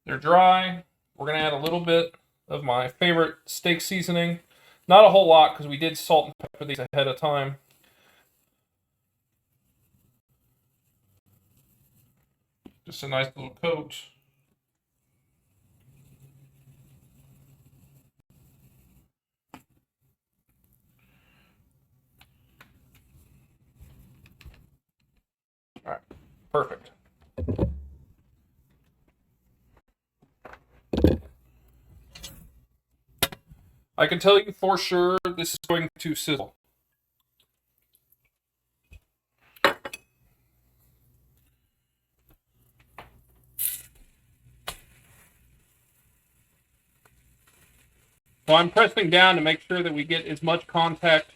they're dry. We're going to add a little bit of my favorite steak seasoning. Not a whole lot because we did salt and pepper these ahead of time. Just a nice little coat. All right, perfect. I can tell you for sure this is going to sizzle. So I'm pressing down to make sure that we get as much contact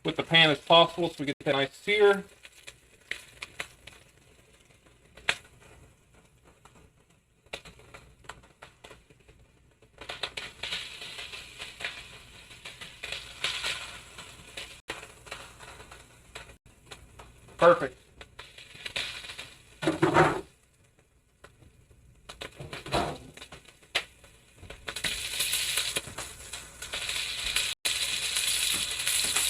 with the pan as possible so we get that nice sear. Perfect.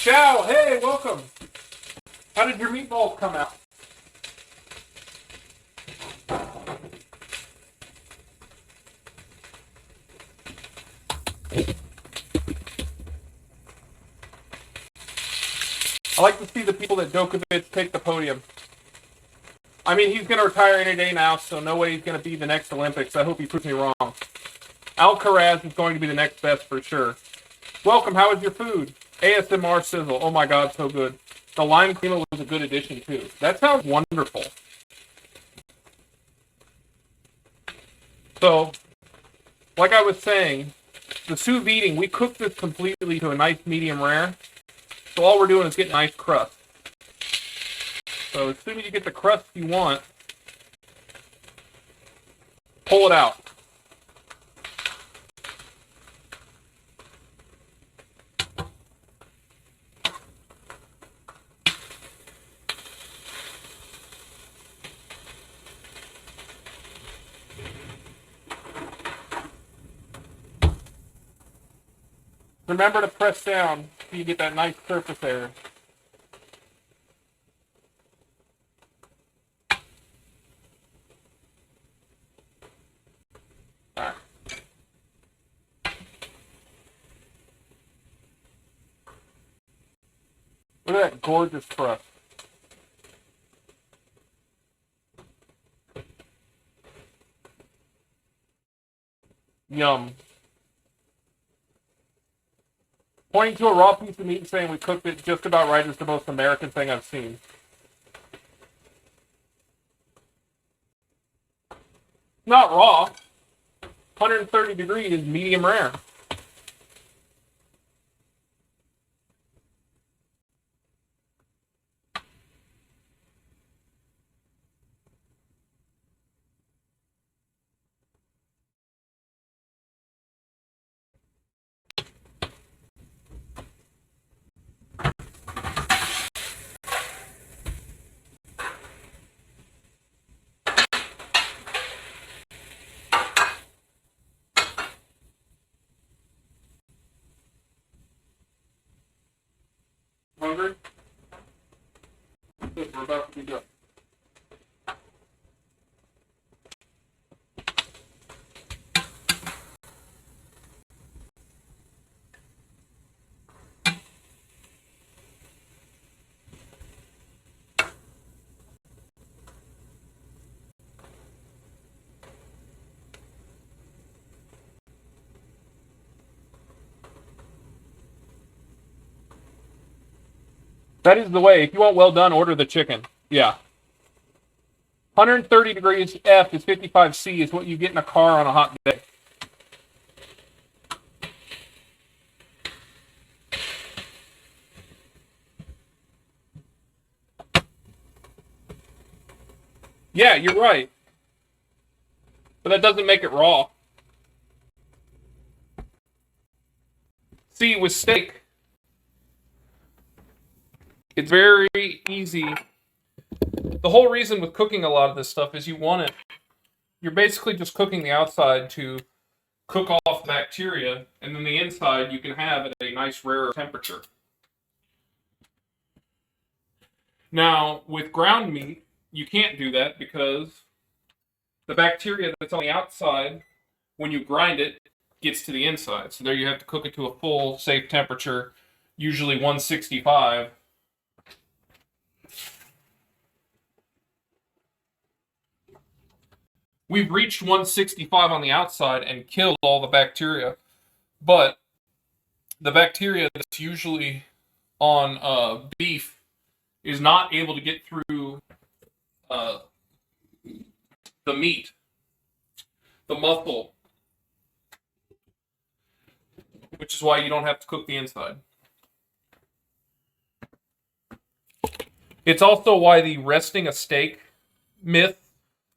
Ciao, hey, welcome. How did your meatballs come out? I like to see the people that Djokovic take the podium. I mean, he's going to retire any day now, so no way he's going to be the next Olympics. I hope he proves me wrong. Alcaraz is going to be the next best for sure. Welcome, how is your food? ASMR sizzle. Oh my god, so good. The lime cream was a good addition too. That sounds wonderful. So, like I was saying, the sous vide, we cooked this completely to a nice medium rare. So all we're doing is getting a nice crust. So as soon as you get the crust you want, pull it out. Remember to press down so you get that nice surface area. Look at that gorgeous crust. Yum. Pointing to a raw piece of meat and saying we cooked it just about right is the most American thing I've seen. Not raw. 130 degrees is medium rare. Hungry? Good, we're about to be done. That is the way. If you want well done, order the chicken. Yeah. 130 degrees F is 55 C is what you get in a car on a hot day. Yeah, you're right. But that doesn't make it raw. See, with steak, it's very easy. The whole reason with cooking a lot of this stuff is you're basically just cooking the outside to cook off bacteria, and then the inside you can have at a nice rare temperature. Now, with ground meat, you can't do that because the bacteria that's on the outside, when you grind it, gets to the inside. So there you have to cook it to a full, safe temperature, usually 165. We've reached 165 on the outside and killed all the bacteria, but the bacteria that's usually on beef is not able to get through the meat, the muscle, which is why you don't have to cook the inside. It's also why the resting a steak myth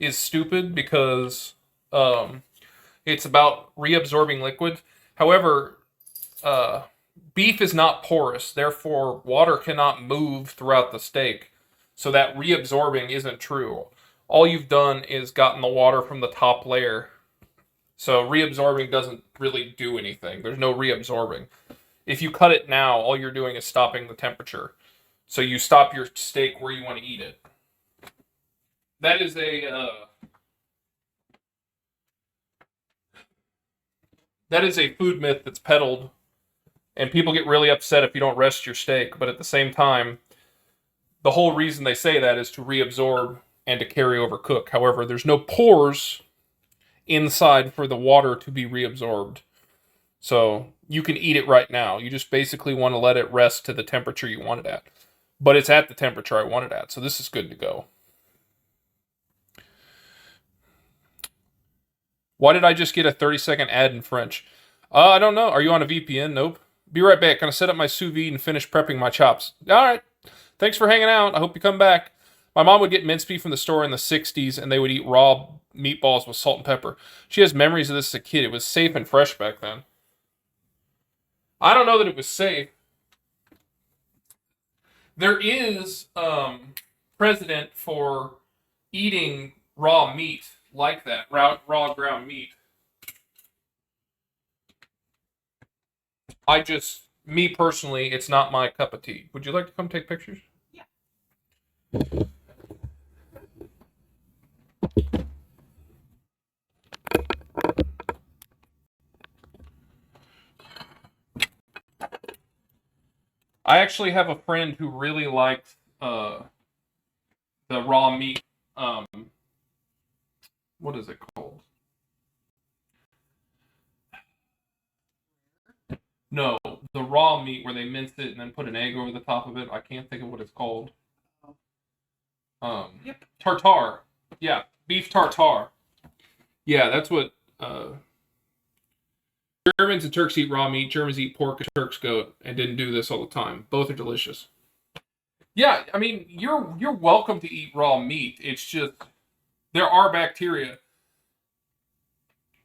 is stupid, because it's about reabsorbing liquid. However, beef is not porous, therefore water cannot move throughout the steak. So that reabsorbing isn't true. All you've done is gotten the water from the top layer. So reabsorbing doesn't really do anything. There's no reabsorbing. If you cut it now, all you're doing is stopping the temperature. So you stop your steak where you want to eat it. That is a food myth that's peddled, and people get really upset if you don't rest your steak. But at the same time, the whole reason they say that is to reabsorb and to carry over cook. However, there's no pores inside for the water to be reabsorbed. So you can eat it right now. You just basically want to let it rest to the temperature you want it at. But it's at the temperature I want it at, so this is good to go. Why did I just get a 30-second ad in French? I don't know. Are you on a VPN? Nope. Be right back. Gonna set up my sous vide and finish prepping my chops. All right. Thanks for hanging out. I hope you come back. My mom would get mince beef from the store in the 60s, and they would eat raw meatballs with salt and pepper. She has memories of this as a kid. It was safe and fresh back then. I don't know that it was safe. There is precedent for eating raw meat like that, raw ground meat. Me personally, it's not my cup of tea. Would you like to come take pictures? Yeah. I actually have a friend who really likes the raw meat. Um, what is it called? No, the raw meat where they mince it and then put an egg over the top of it. I can't think of what it's called. Yep. Tartare. Yeah, beef tartare. Yeah, that's what Germans and Turks eat raw meat. Germans eat pork and Turks goat, and didn't do this all the time. Both are delicious. Yeah, I mean, you're welcome to eat raw meat. It's just there are bacteria,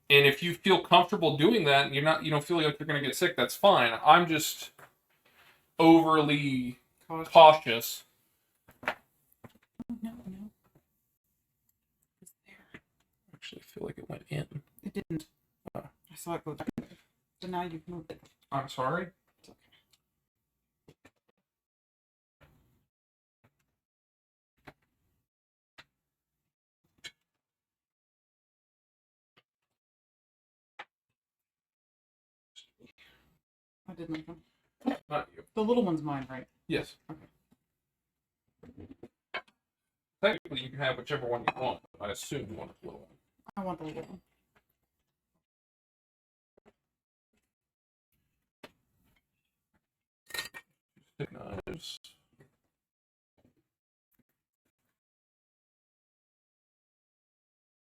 and if you feel comfortable doing that, and you don't feel like you're going to get sick, that's fine. I'm just overly cautious. No, no. It's there. Actually, I feel like it went in. It didn't. I saw it go back. So now you've moved it. I'm sorry. It's okay. I did make them. Not you. The little one's mine, right? Yes. Okay. Technically, you can have whichever one you want. I assume you want the little one. I want the little one. Stick knives.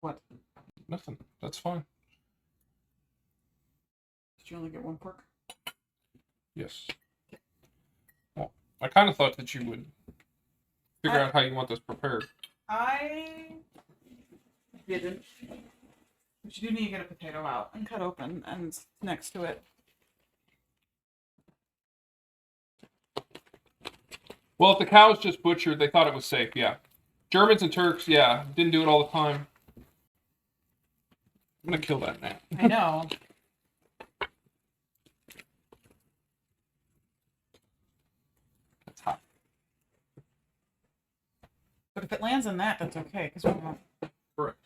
What? Nothing. That's fine. Did you only get one pork? Yes. Well, I kind of thought that you would figure out how you want this prepared. I didn't. But you do need to get a potato out and cut open and next to it. Well, if the cow was just butchered, they thought it was safe, yeah. Germans and Turks, yeah, didn't do it all the time. I'm gonna kill that gnat. I know. That's hot. But if it lands in that, that's okay, because we're not. Correct.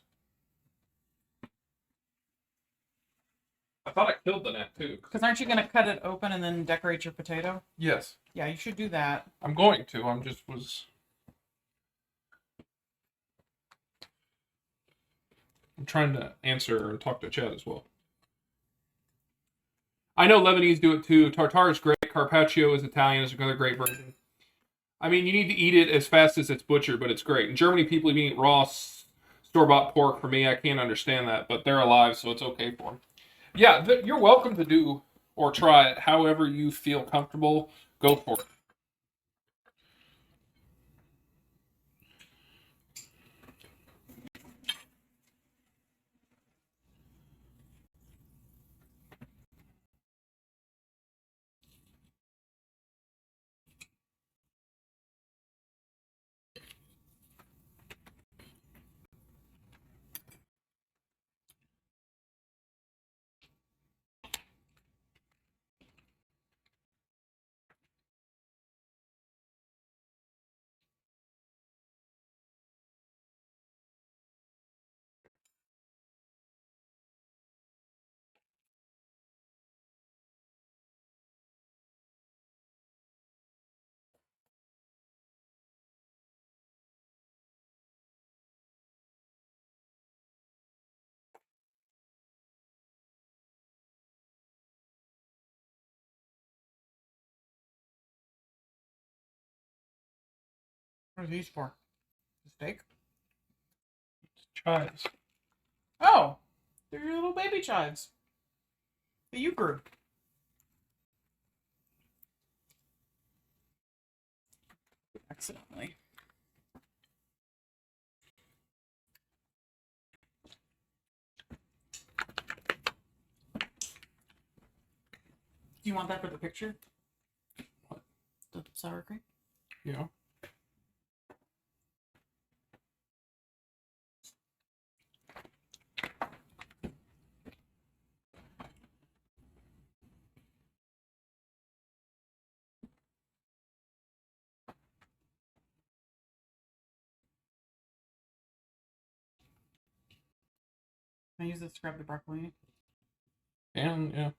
I thought I killed the gnat too. Because aren't you going to cut it open and then decorate your potato? Yes. Yeah, you should do that. I'm going to. I'm trying to answer and talk to Chad as well. I know Lebanese do it too. Tartare is great. Carpaccio is Italian. Is another great version. I mean, you need to eat it as fast as it's butchered, but it's great. In Germany, people even eat raw store-bought pork. For me, I can't understand that, but they're alive, so it's okay for them. Yeah, you're welcome to do or try it however you feel comfortable. Go for it. What are these for? The steak? Chives. Oh, they're your little baby chives that you grew. Accidentally. Do you want that for the picture? What? The sour cream? Yeah. Can I use this to grab the broccoli? And yeah.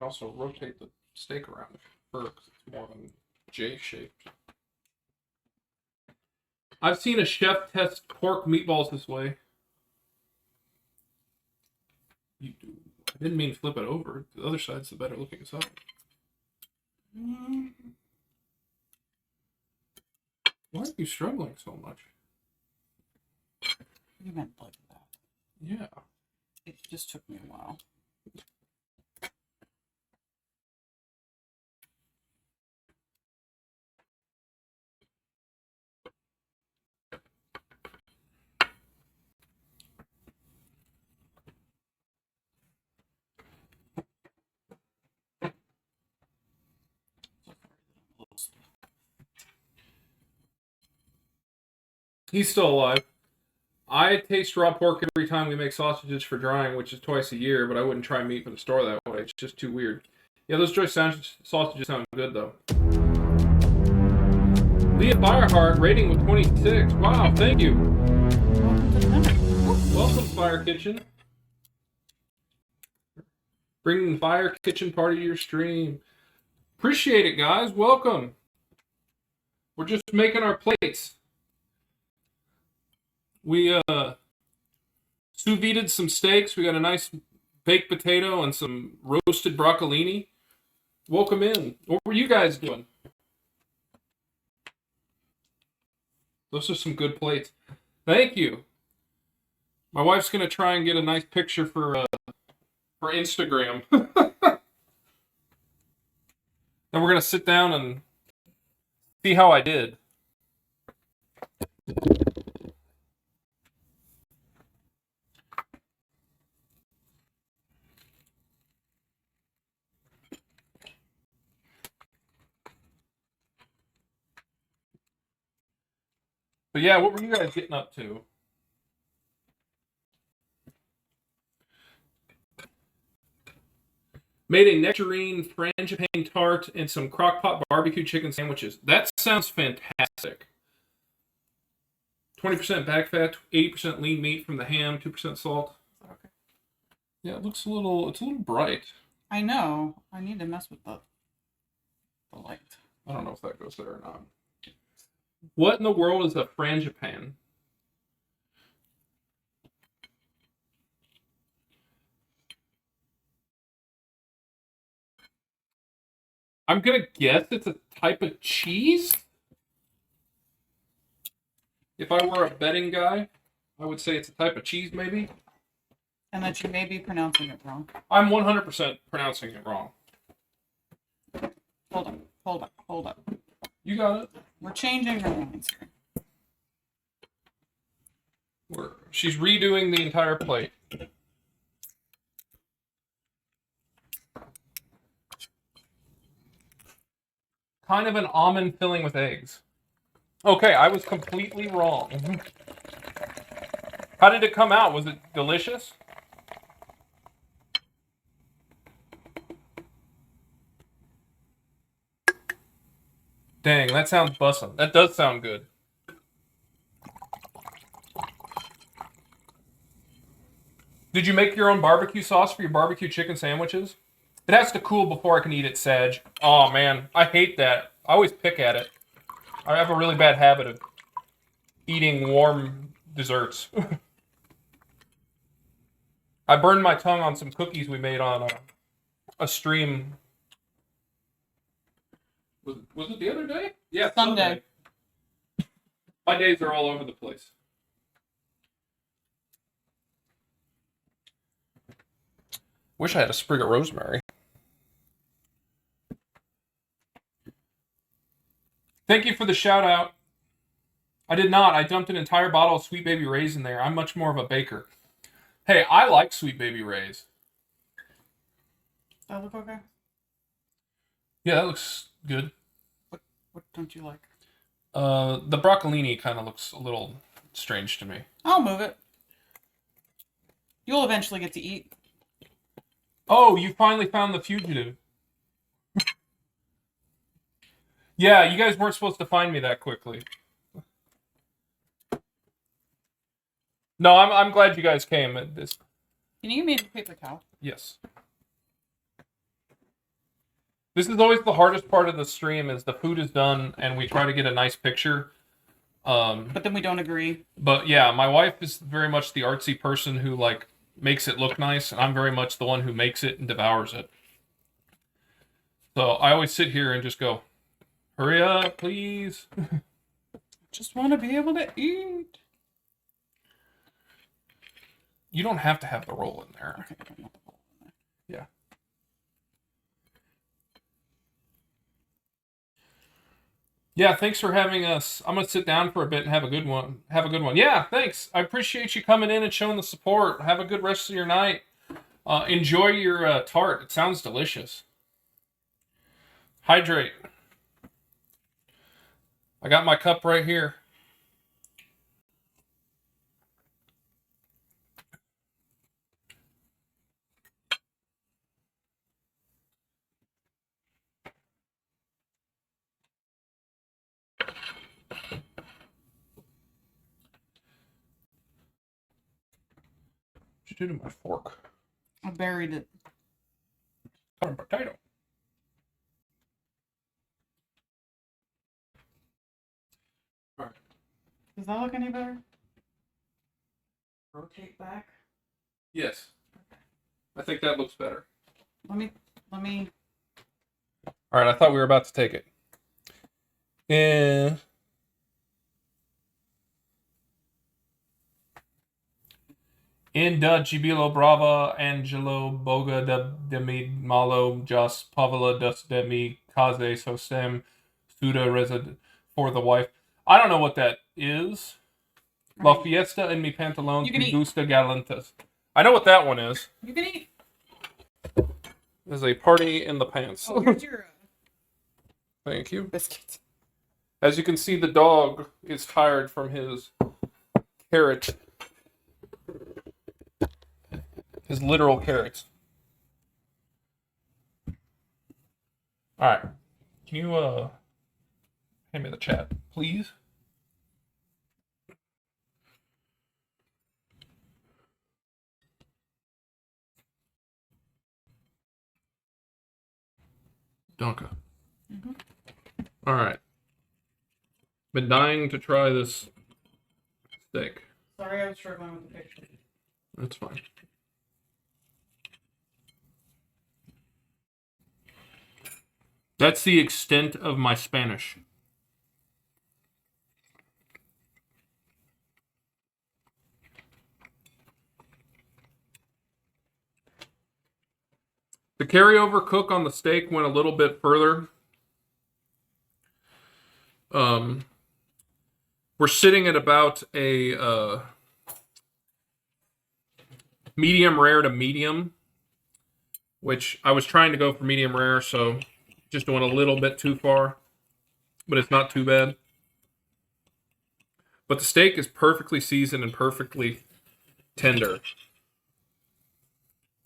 Also rotate the steak around because it's more than J-shaped. I've seen a chef test pork meatballs this way. I didn't mean flip it over. The other side's the better looking side. Why are you struggling so much? You meant like that. Yeah. It just took me a while. He's still alive. I taste raw pork every time we make sausages for drying, which is twice a year, but I wouldn't try meat from the store that way. It's just too weird. Yeah, those choice sausages sound good, though. Leah Fireheart rating with 26. Wow, thank you. Welcome, Fire Kitchen. Bringing the Fire Kitchen party to your stream. Appreciate it, guys. Welcome. We're just making our plates. We sous vide some steaks. We got a nice baked potato and some roasted broccolini. Welcome in. What were you guys doing? Those are some good plates. Thank you. My wife's gonna try and get a nice picture for Instagram. And we're gonna sit down and see how I did. But yeah, what were you guys getting up to? Made a nectarine frangipane tart and some crock-pot barbecue chicken sandwiches. That sounds fantastic. 20% back fat, 80% lean meat from the ham, 2% salt. Okay. Yeah, it looks it's a little bright. I know. I need to mess with the light. I don't know if that goes there or not. What in the world is a frangipane? I'm gonna guess it's a type of cheese. If I were a betting guy, I would say it's a type of cheese, maybe. And that you may be pronouncing it wrong. I'm 100% pronouncing it wrong. Hold up. You got it. We're changing her minds here. She's redoing the entire plate. Kind of an almond filling with eggs. Okay, I was completely wrong. How did it come out? Was it delicious? Dang, that sounds bussin'. That does sound good. Did you make your own barbecue sauce for your barbecue chicken sandwiches? It has to cool before I can eat it, Sag. Oh, man. I hate that. I always pick at it. I have a really bad habit of eating warm desserts. I burned my tongue on some cookies we made on a stream. Was it the other day? Yeah, Sunday. My days are all over the place. Wish I had a sprig of rosemary. Thank you for the shout out. I did not. I dumped an entire bottle of Sweet Baby Ray's in there. I'm much more of a baker. Hey, I like Sweet Baby Ray's. That look okay? Yeah, that looks good. What don't you like? The broccolini kind of looks a little strange to me. I'll move it. You'll eventually get to eat. Oh, you finally found the fugitive. Yeah, you guys weren't supposed to find me that quickly. No, I'm glad you guys came. Can you give me a paper towel? Yes. This is always the hardest part of the stream is the food is done and we try to get a nice picture. But then we don't agree. But yeah, my wife is very much the artsy person who like makes it look nice, and I'm very much the one who makes it and devours it. So I always sit here and just go, hurry up, please. Just want to be able to eat. You don't have to have the roll in there. Okay, I don't want the bowl in there. Yeah. Yeah, thanks for having us. I'm gonna sit down for a bit and have a good one. Have a good one. Yeah, thanks. I appreciate you coming in and showing the support. Have a good rest of your night. Enjoy your tart. It sounds delicious. Hydrate. I got my cup right here. What you do to my fork? I buried it. Got a potato. Does that look any better? Rotate back. Yes. I think that looks better. Let me. All right, I thought we were about to take it. And in Jibilo Brava, Angelo Boga demi Malo Jas Pavla dus demi Kaze Sosem Suda Resad for the wife. I don't know what that is. La Fiesta en mi pantalon You can eat. gusta galantas. I know what that one is. You can eat. There's a party in the pants. Oh, here's your Thank you. biscuits. As you can see, the dog is tired from his carrot. His literal carrots. Alright. Can you, hand me the chat, please? Donka. Mm-hmm. Alright. Been dying to try this steak. Sorry, I was struggling with the picture. That's fine. That's the extent of my Spanish. The carryover cook on the steak went a little bit further. We're sitting at about a medium rare to medium, which I was trying to go for medium rare, so just went a little bit too far, but it's not too bad. But the steak is perfectly seasoned and perfectly tender.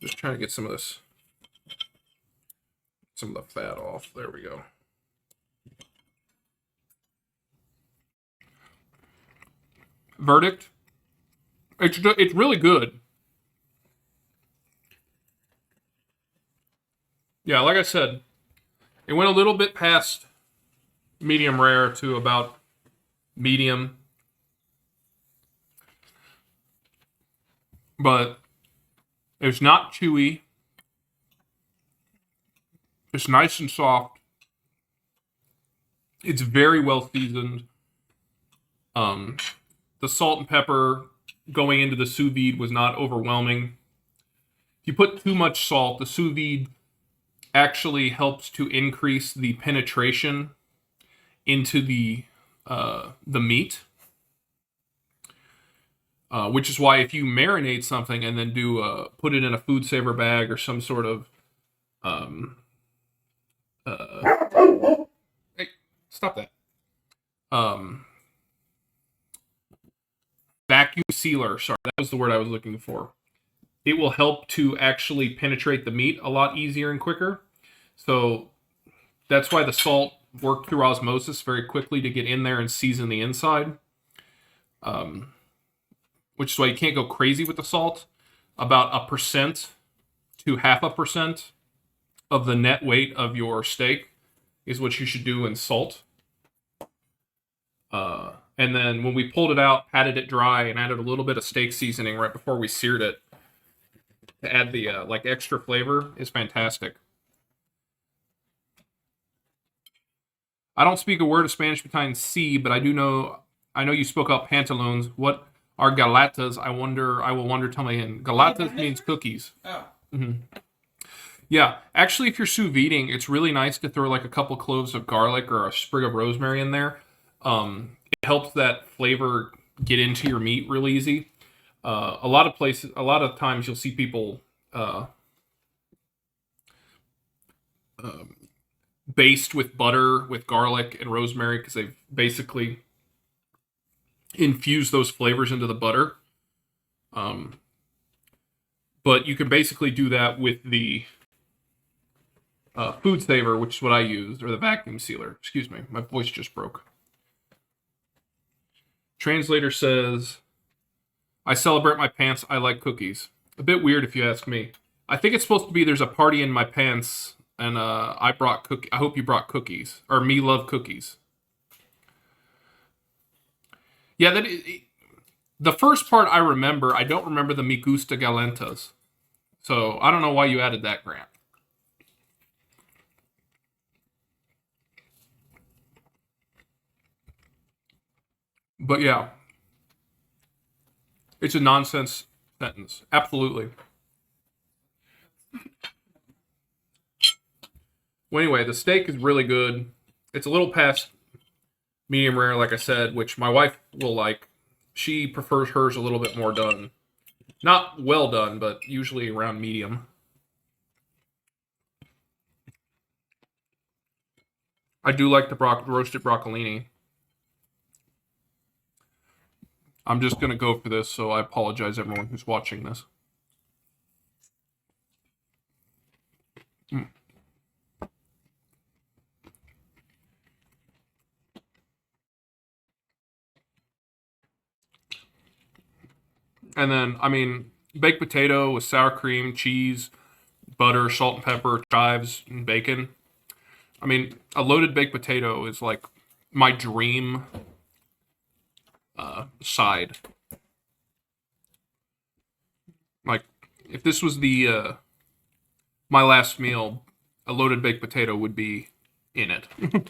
Just trying to get some of this, some of the fat off. There we go. Verdict? It's really good. Yeah, like I said, it went a little bit past medium rare to about medium. But it's not chewy. It's nice and soft. It's very well seasoned. The salt and pepper going into the sous vide was not overwhelming. If you put too much salt, the sous vide actually helps to increase the penetration into the meat. Which is why if you marinate something and then do put it in a food saver bag or some sort of hey, stop that. Vacuum sealer, sorry, that was the word I was looking for. It will help to actually penetrate the meat a lot easier and quicker. So that's why the salt worked through osmosis very quickly to get in there and season the inside. Which is why you can't go crazy with the salt. About 1% to 0.5% of the net weight of your steak is what you should do in salt. And then when we pulled it out, patted it dry, and added a little bit of steak seasoning right before we seared it to add the like extra flavor is fantastic. I don't speak a word of Spanish besides C, but I know you spoke out pantaloons. What are galetas? I will wonder, tell me in. Galetas means cookies. Oh. Mm-hmm. Yeah, actually, if you're sous videing, it's really nice to throw like a couple cloves of garlic or a sprig of rosemary in there. It helps that flavor get into your meat real easy. A lot of times you'll see people baste with butter, with garlic and rosemary because they've basically infused those flavors into the butter. But you can basically do that with the food saver, which is what I used, or the vacuum sealer. Excuse me, my voice just broke. Translator says, I celebrate my pants. I like cookies. A bit weird if you ask me. I think it's supposed to be there's a party in my pants, and I hope you brought cookies. Or me love cookies. Yeah, the first part I remember. I don't remember the me gusta galentas. So I don't know why you added that, Grant. But yeah, it's a nonsense sentence. Absolutely. Well, anyway, the steak is really good. It's a little past medium rare, like I said, which my wife will like. She prefers hers a little bit more done. Not well done, but usually around medium. I do like the roasted broccolini. I'm just going to go for this, so I apologize everyone who's watching this. And then, I mean, baked potato with sour cream, cheese, butter, salt and pepper, chives, and bacon. I mean, a loaded baked potato is like my dream side. Like, if this was the my last meal, a loaded baked potato would be in it. I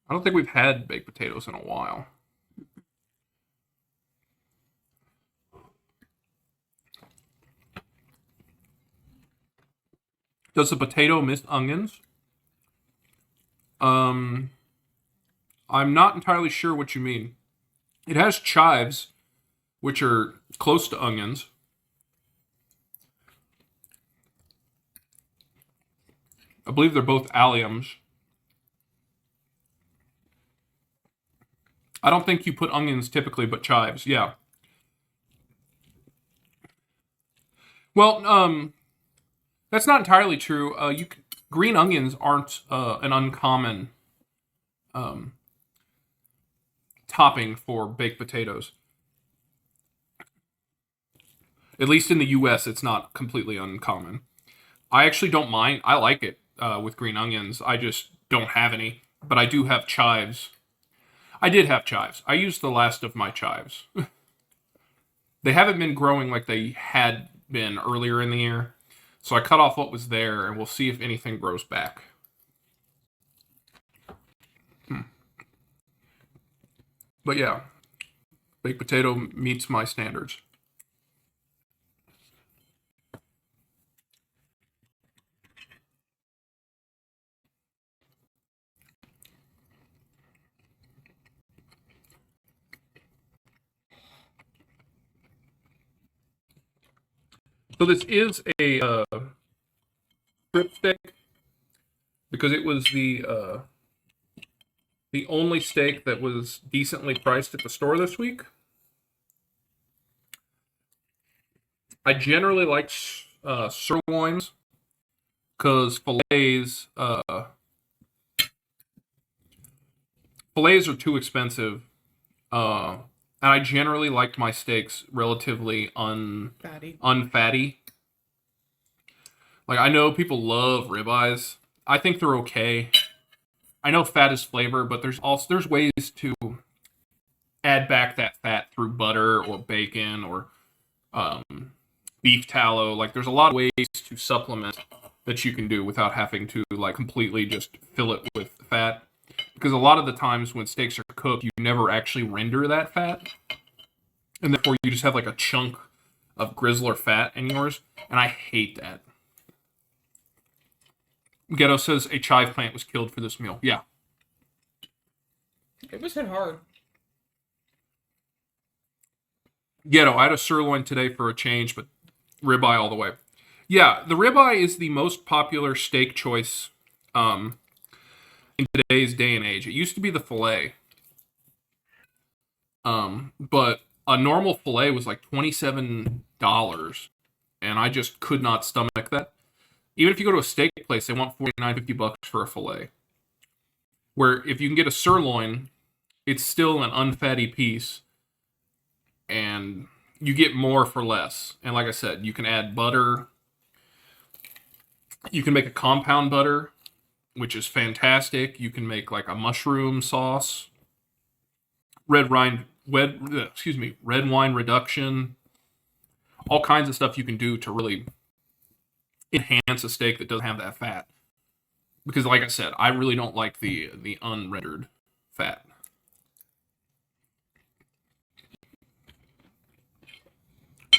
don't think we've had baked potatoes in a while. Does the potato miss onions? I'm not entirely sure what you mean. It has chives, which are close to onions. I believe they're both alliums. I don't think you put onions typically, but chives, yeah. Well, that's not entirely true. Green onions aren't an uncommon topping for baked potatoes. At least in the U.S., it's not completely uncommon. I actually don't mind. I like it with green onions. I just don't have any. But I do have chives. I did have chives. I used the last of my chives. They haven't been growing like they had been earlier in the year. So I cut off what was there, and we'll see if anything grows back. But yeah, baked potato meets my standards. So this is a strip steak because it was the only steak that was decently priced at the store this week. I generally like sirloins because fillets are too expensive. And I generally like my steaks relatively unfatty. Like I know people love ribeyes. I think they're okay. I know fat is flavor, but there's ways to add back that fat through butter or bacon or um, beef tallow. Like there's a lot of ways to supplement that you can do without having to like completely just fill it with fat. Because a lot of the times when steaks are cooked, you never actually render that fat, and therefore you just have like a chunk of grizzler fat in yours, and I hate that. Ghetto says a chive plant was killed for this meal. Yeah. It was hit hard. Ghetto, I had a sirloin today for a change, but ribeye all the way. Yeah, the ribeye is the most popular steak choice in today's day and age. It used to be the filet, but a normal filet was like $27, and I just could not stomach that. Even if you go to a steak place, they want 49, 50 bucks for a filet. Where if you can get a sirloin, it's still an unfatty piece, and you get more for less. And like I said, you can add butter. You can make a compound butter, which is fantastic. You can make like a mushroom sauce, red wine reduction, all kinds of stuff you can do to really enhance a steak that doesn't have that fat. Because like I said, I really don't like the unrendered fat.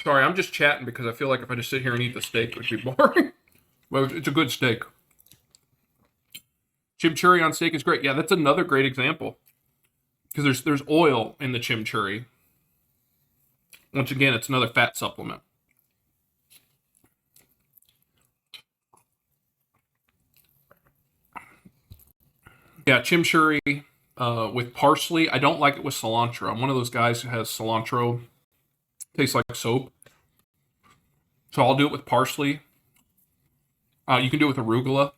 Sorry, I'm just chatting because I feel like if I just sit here and eat the steak, it would be boring. Well, it's a good steak. Chimichurri on steak is great. Yeah, that's another great example. Because there's oil in the chimichurri. Once again, it's another fat supplement. Yeah, chimichurri with parsley. I don't like it with cilantro. I'm one of those guys who has cilantro. Tastes like soap. So I'll do it with parsley. You can do it with arugula.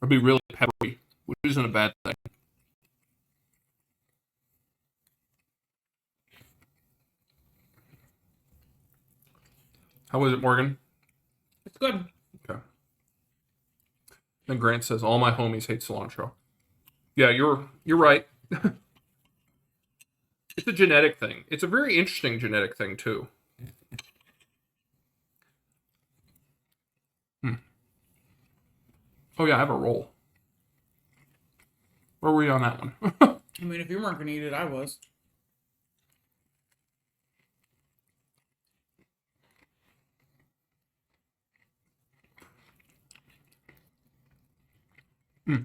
It'll be really peppery, which isn't a bad thing. How was it, Morgan? It's good. Okay. Then Grant says all my homies hate cilantro. Yeah, you're right. It's a genetic thing. It's a very interesting genetic thing too. Hmm. Oh yeah, I have a roll. Where were we on that one? I mean, if you weren't gonna eat it, I was. Hmm.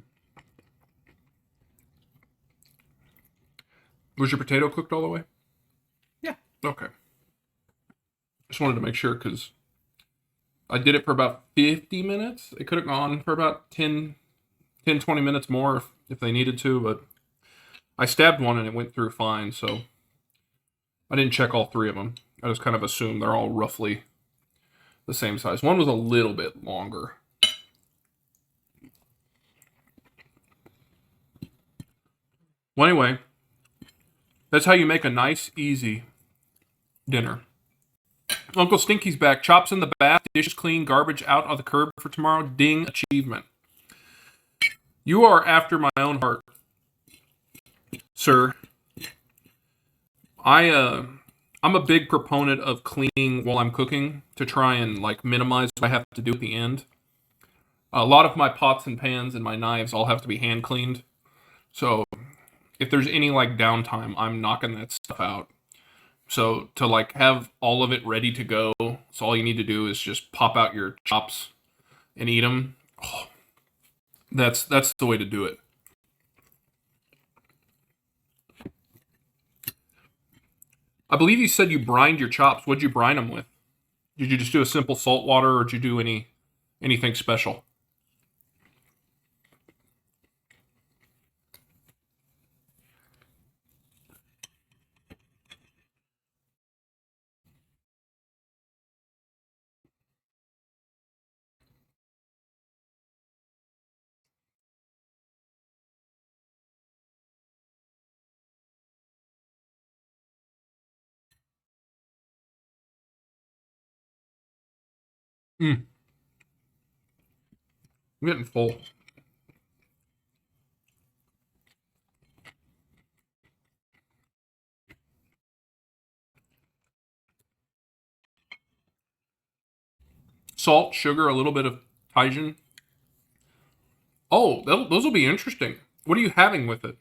Was your potato cooked all the way? Yeah. Okay. Just wanted to make sure because I did it for about 50 minutes. It could have gone for about 10, 20 minutes more if they needed to, but I stabbed one and it went through fine, so I didn't check all three of them. I just kind of assumed they're all roughly the same size. One was a little bit longer. Well, anyway, that's how you make a nice, easy dinner. Uncle Stinky's back. Chops in the bath, dishes clean, garbage out on the curb for tomorrow. Ding, achievement. You are after my own heart, sir. I'm a big proponent of cleaning while I'm cooking to try and like minimize what I have to do at the end. A lot of my pots and pans and my knives all have to be hand cleaned. So if there's any like downtime, I'm knocking that stuff out. So to like have all of it ready to go, so all you need to do is just pop out your chops and eat them. Oh, that's the way to do it. I believe you said you brined your chops. What'd you brine them with? Did you just do a simple salt water, or did you do anything special? Mm. I'm getting full. Salt, sugar, a little bit of Tajin. Oh, those will be interesting. What are you having with it?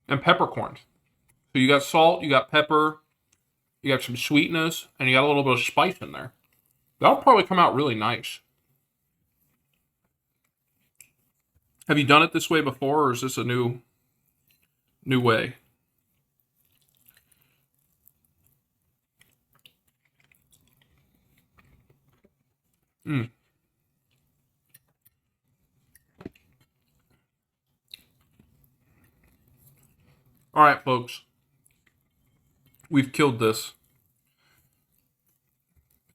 And peppercorns. So you got salt, you got pepper, you got some sweetness, and you got a little bit of spice in there. That'll probably come out really nice. Have you done it this way before, or is this a new way? Mm. All right, folks. We've killed this.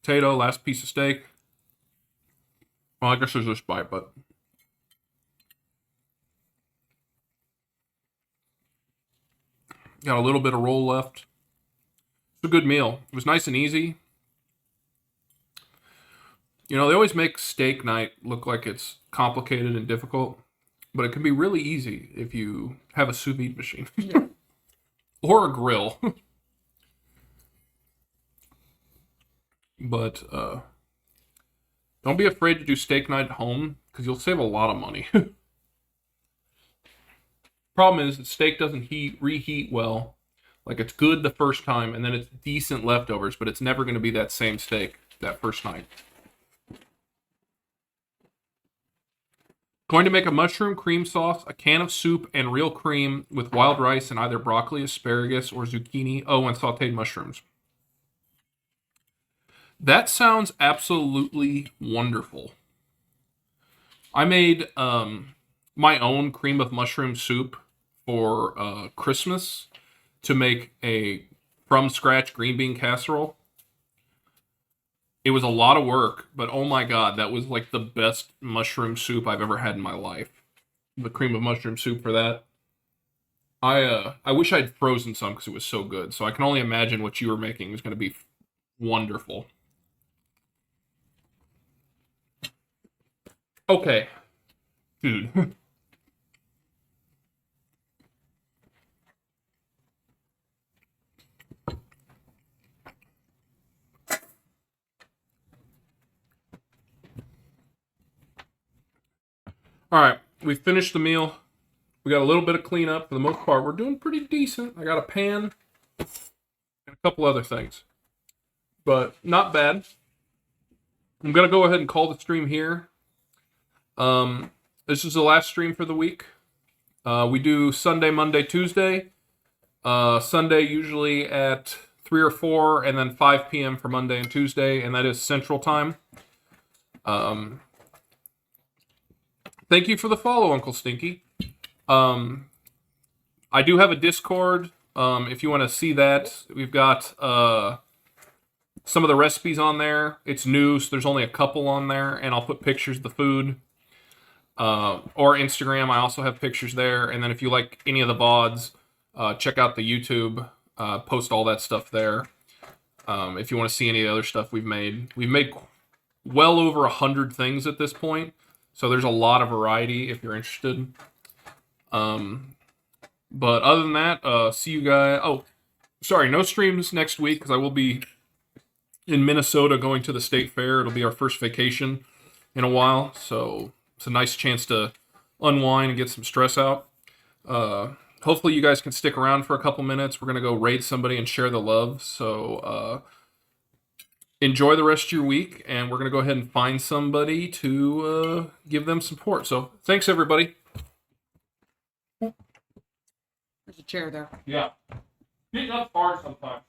Potato, last piece of steak. Well, I guess there's this bite, but got a little bit of roll left. It's a good meal. It was nice and easy. You know, they always make steak night look like it's complicated and difficult, but it can be really easy if you have a sous vide machine. Yeah. Or a grill. But don't be afraid to do steak night at home, because you'll save a lot of money. Problem is, the steak doesn't reheat well. Like, it's good the first time, and then it's decent leftovers, but it's never going to be that same steak that first night. Going to make a mushroom cream sauce, a can of soup, and real cream with wild rice and either broccoli, asparagus, or zucchini. Oh, and sauteed mushrooms. That sounds absolutely wonderful. I made my own cream of mushroom soup for Christmas to make a from-scratch green bean casserole. It was a lot of work, but oh my god, that was like the best mushroom soup I've ever had in my life. The cream of mushroom soup for that. I wish I'd frozen some because it was so good. So I can only imagine what you were making was going to be wonderful. Okay. Dude. All right, we finished the meal. We got a little bit of cleanup. For the most part, we're doing pretty decent. I got a pan and a couple other things, but not bad. I'm going to go ahead and call the stream here. This is the last stream for the week. We do Sunday, Monday, Tuesday. Sunday usually at 3 or 4, and then 5 p.m. for Monday and Tuesday, and that is Central Time. Thank you for the follow, Uncle Stinky. I do have a Discord. If you want to see that, we've got some of the recipes on there. It's new, so there's only a couple on there, and I'll put pictures of the food. Or Instagram, I also have pictures there. And then if you like any of the VODs, check out the YouTube. Post all that stuff there. If you want to see any of the other stuff we've made well over 100 things at this point. So there's a lot of variety if you're interested. But other than that, see you guys. Oh, sorry, no streams next week because I will be in Minnesota going to the state fair. It'll be our first vacation in a while. So it's a nice chance to unwind and get some stress out. Hopefully you guys can stick around for a couple minutes. We're going to go raid somebody and share the love. So enjoy the rest of your week, and we're going to go ahead and find somebody to give them support. So thanks, everybody. There's a chair there. Yeah. Getting up hard sometimes.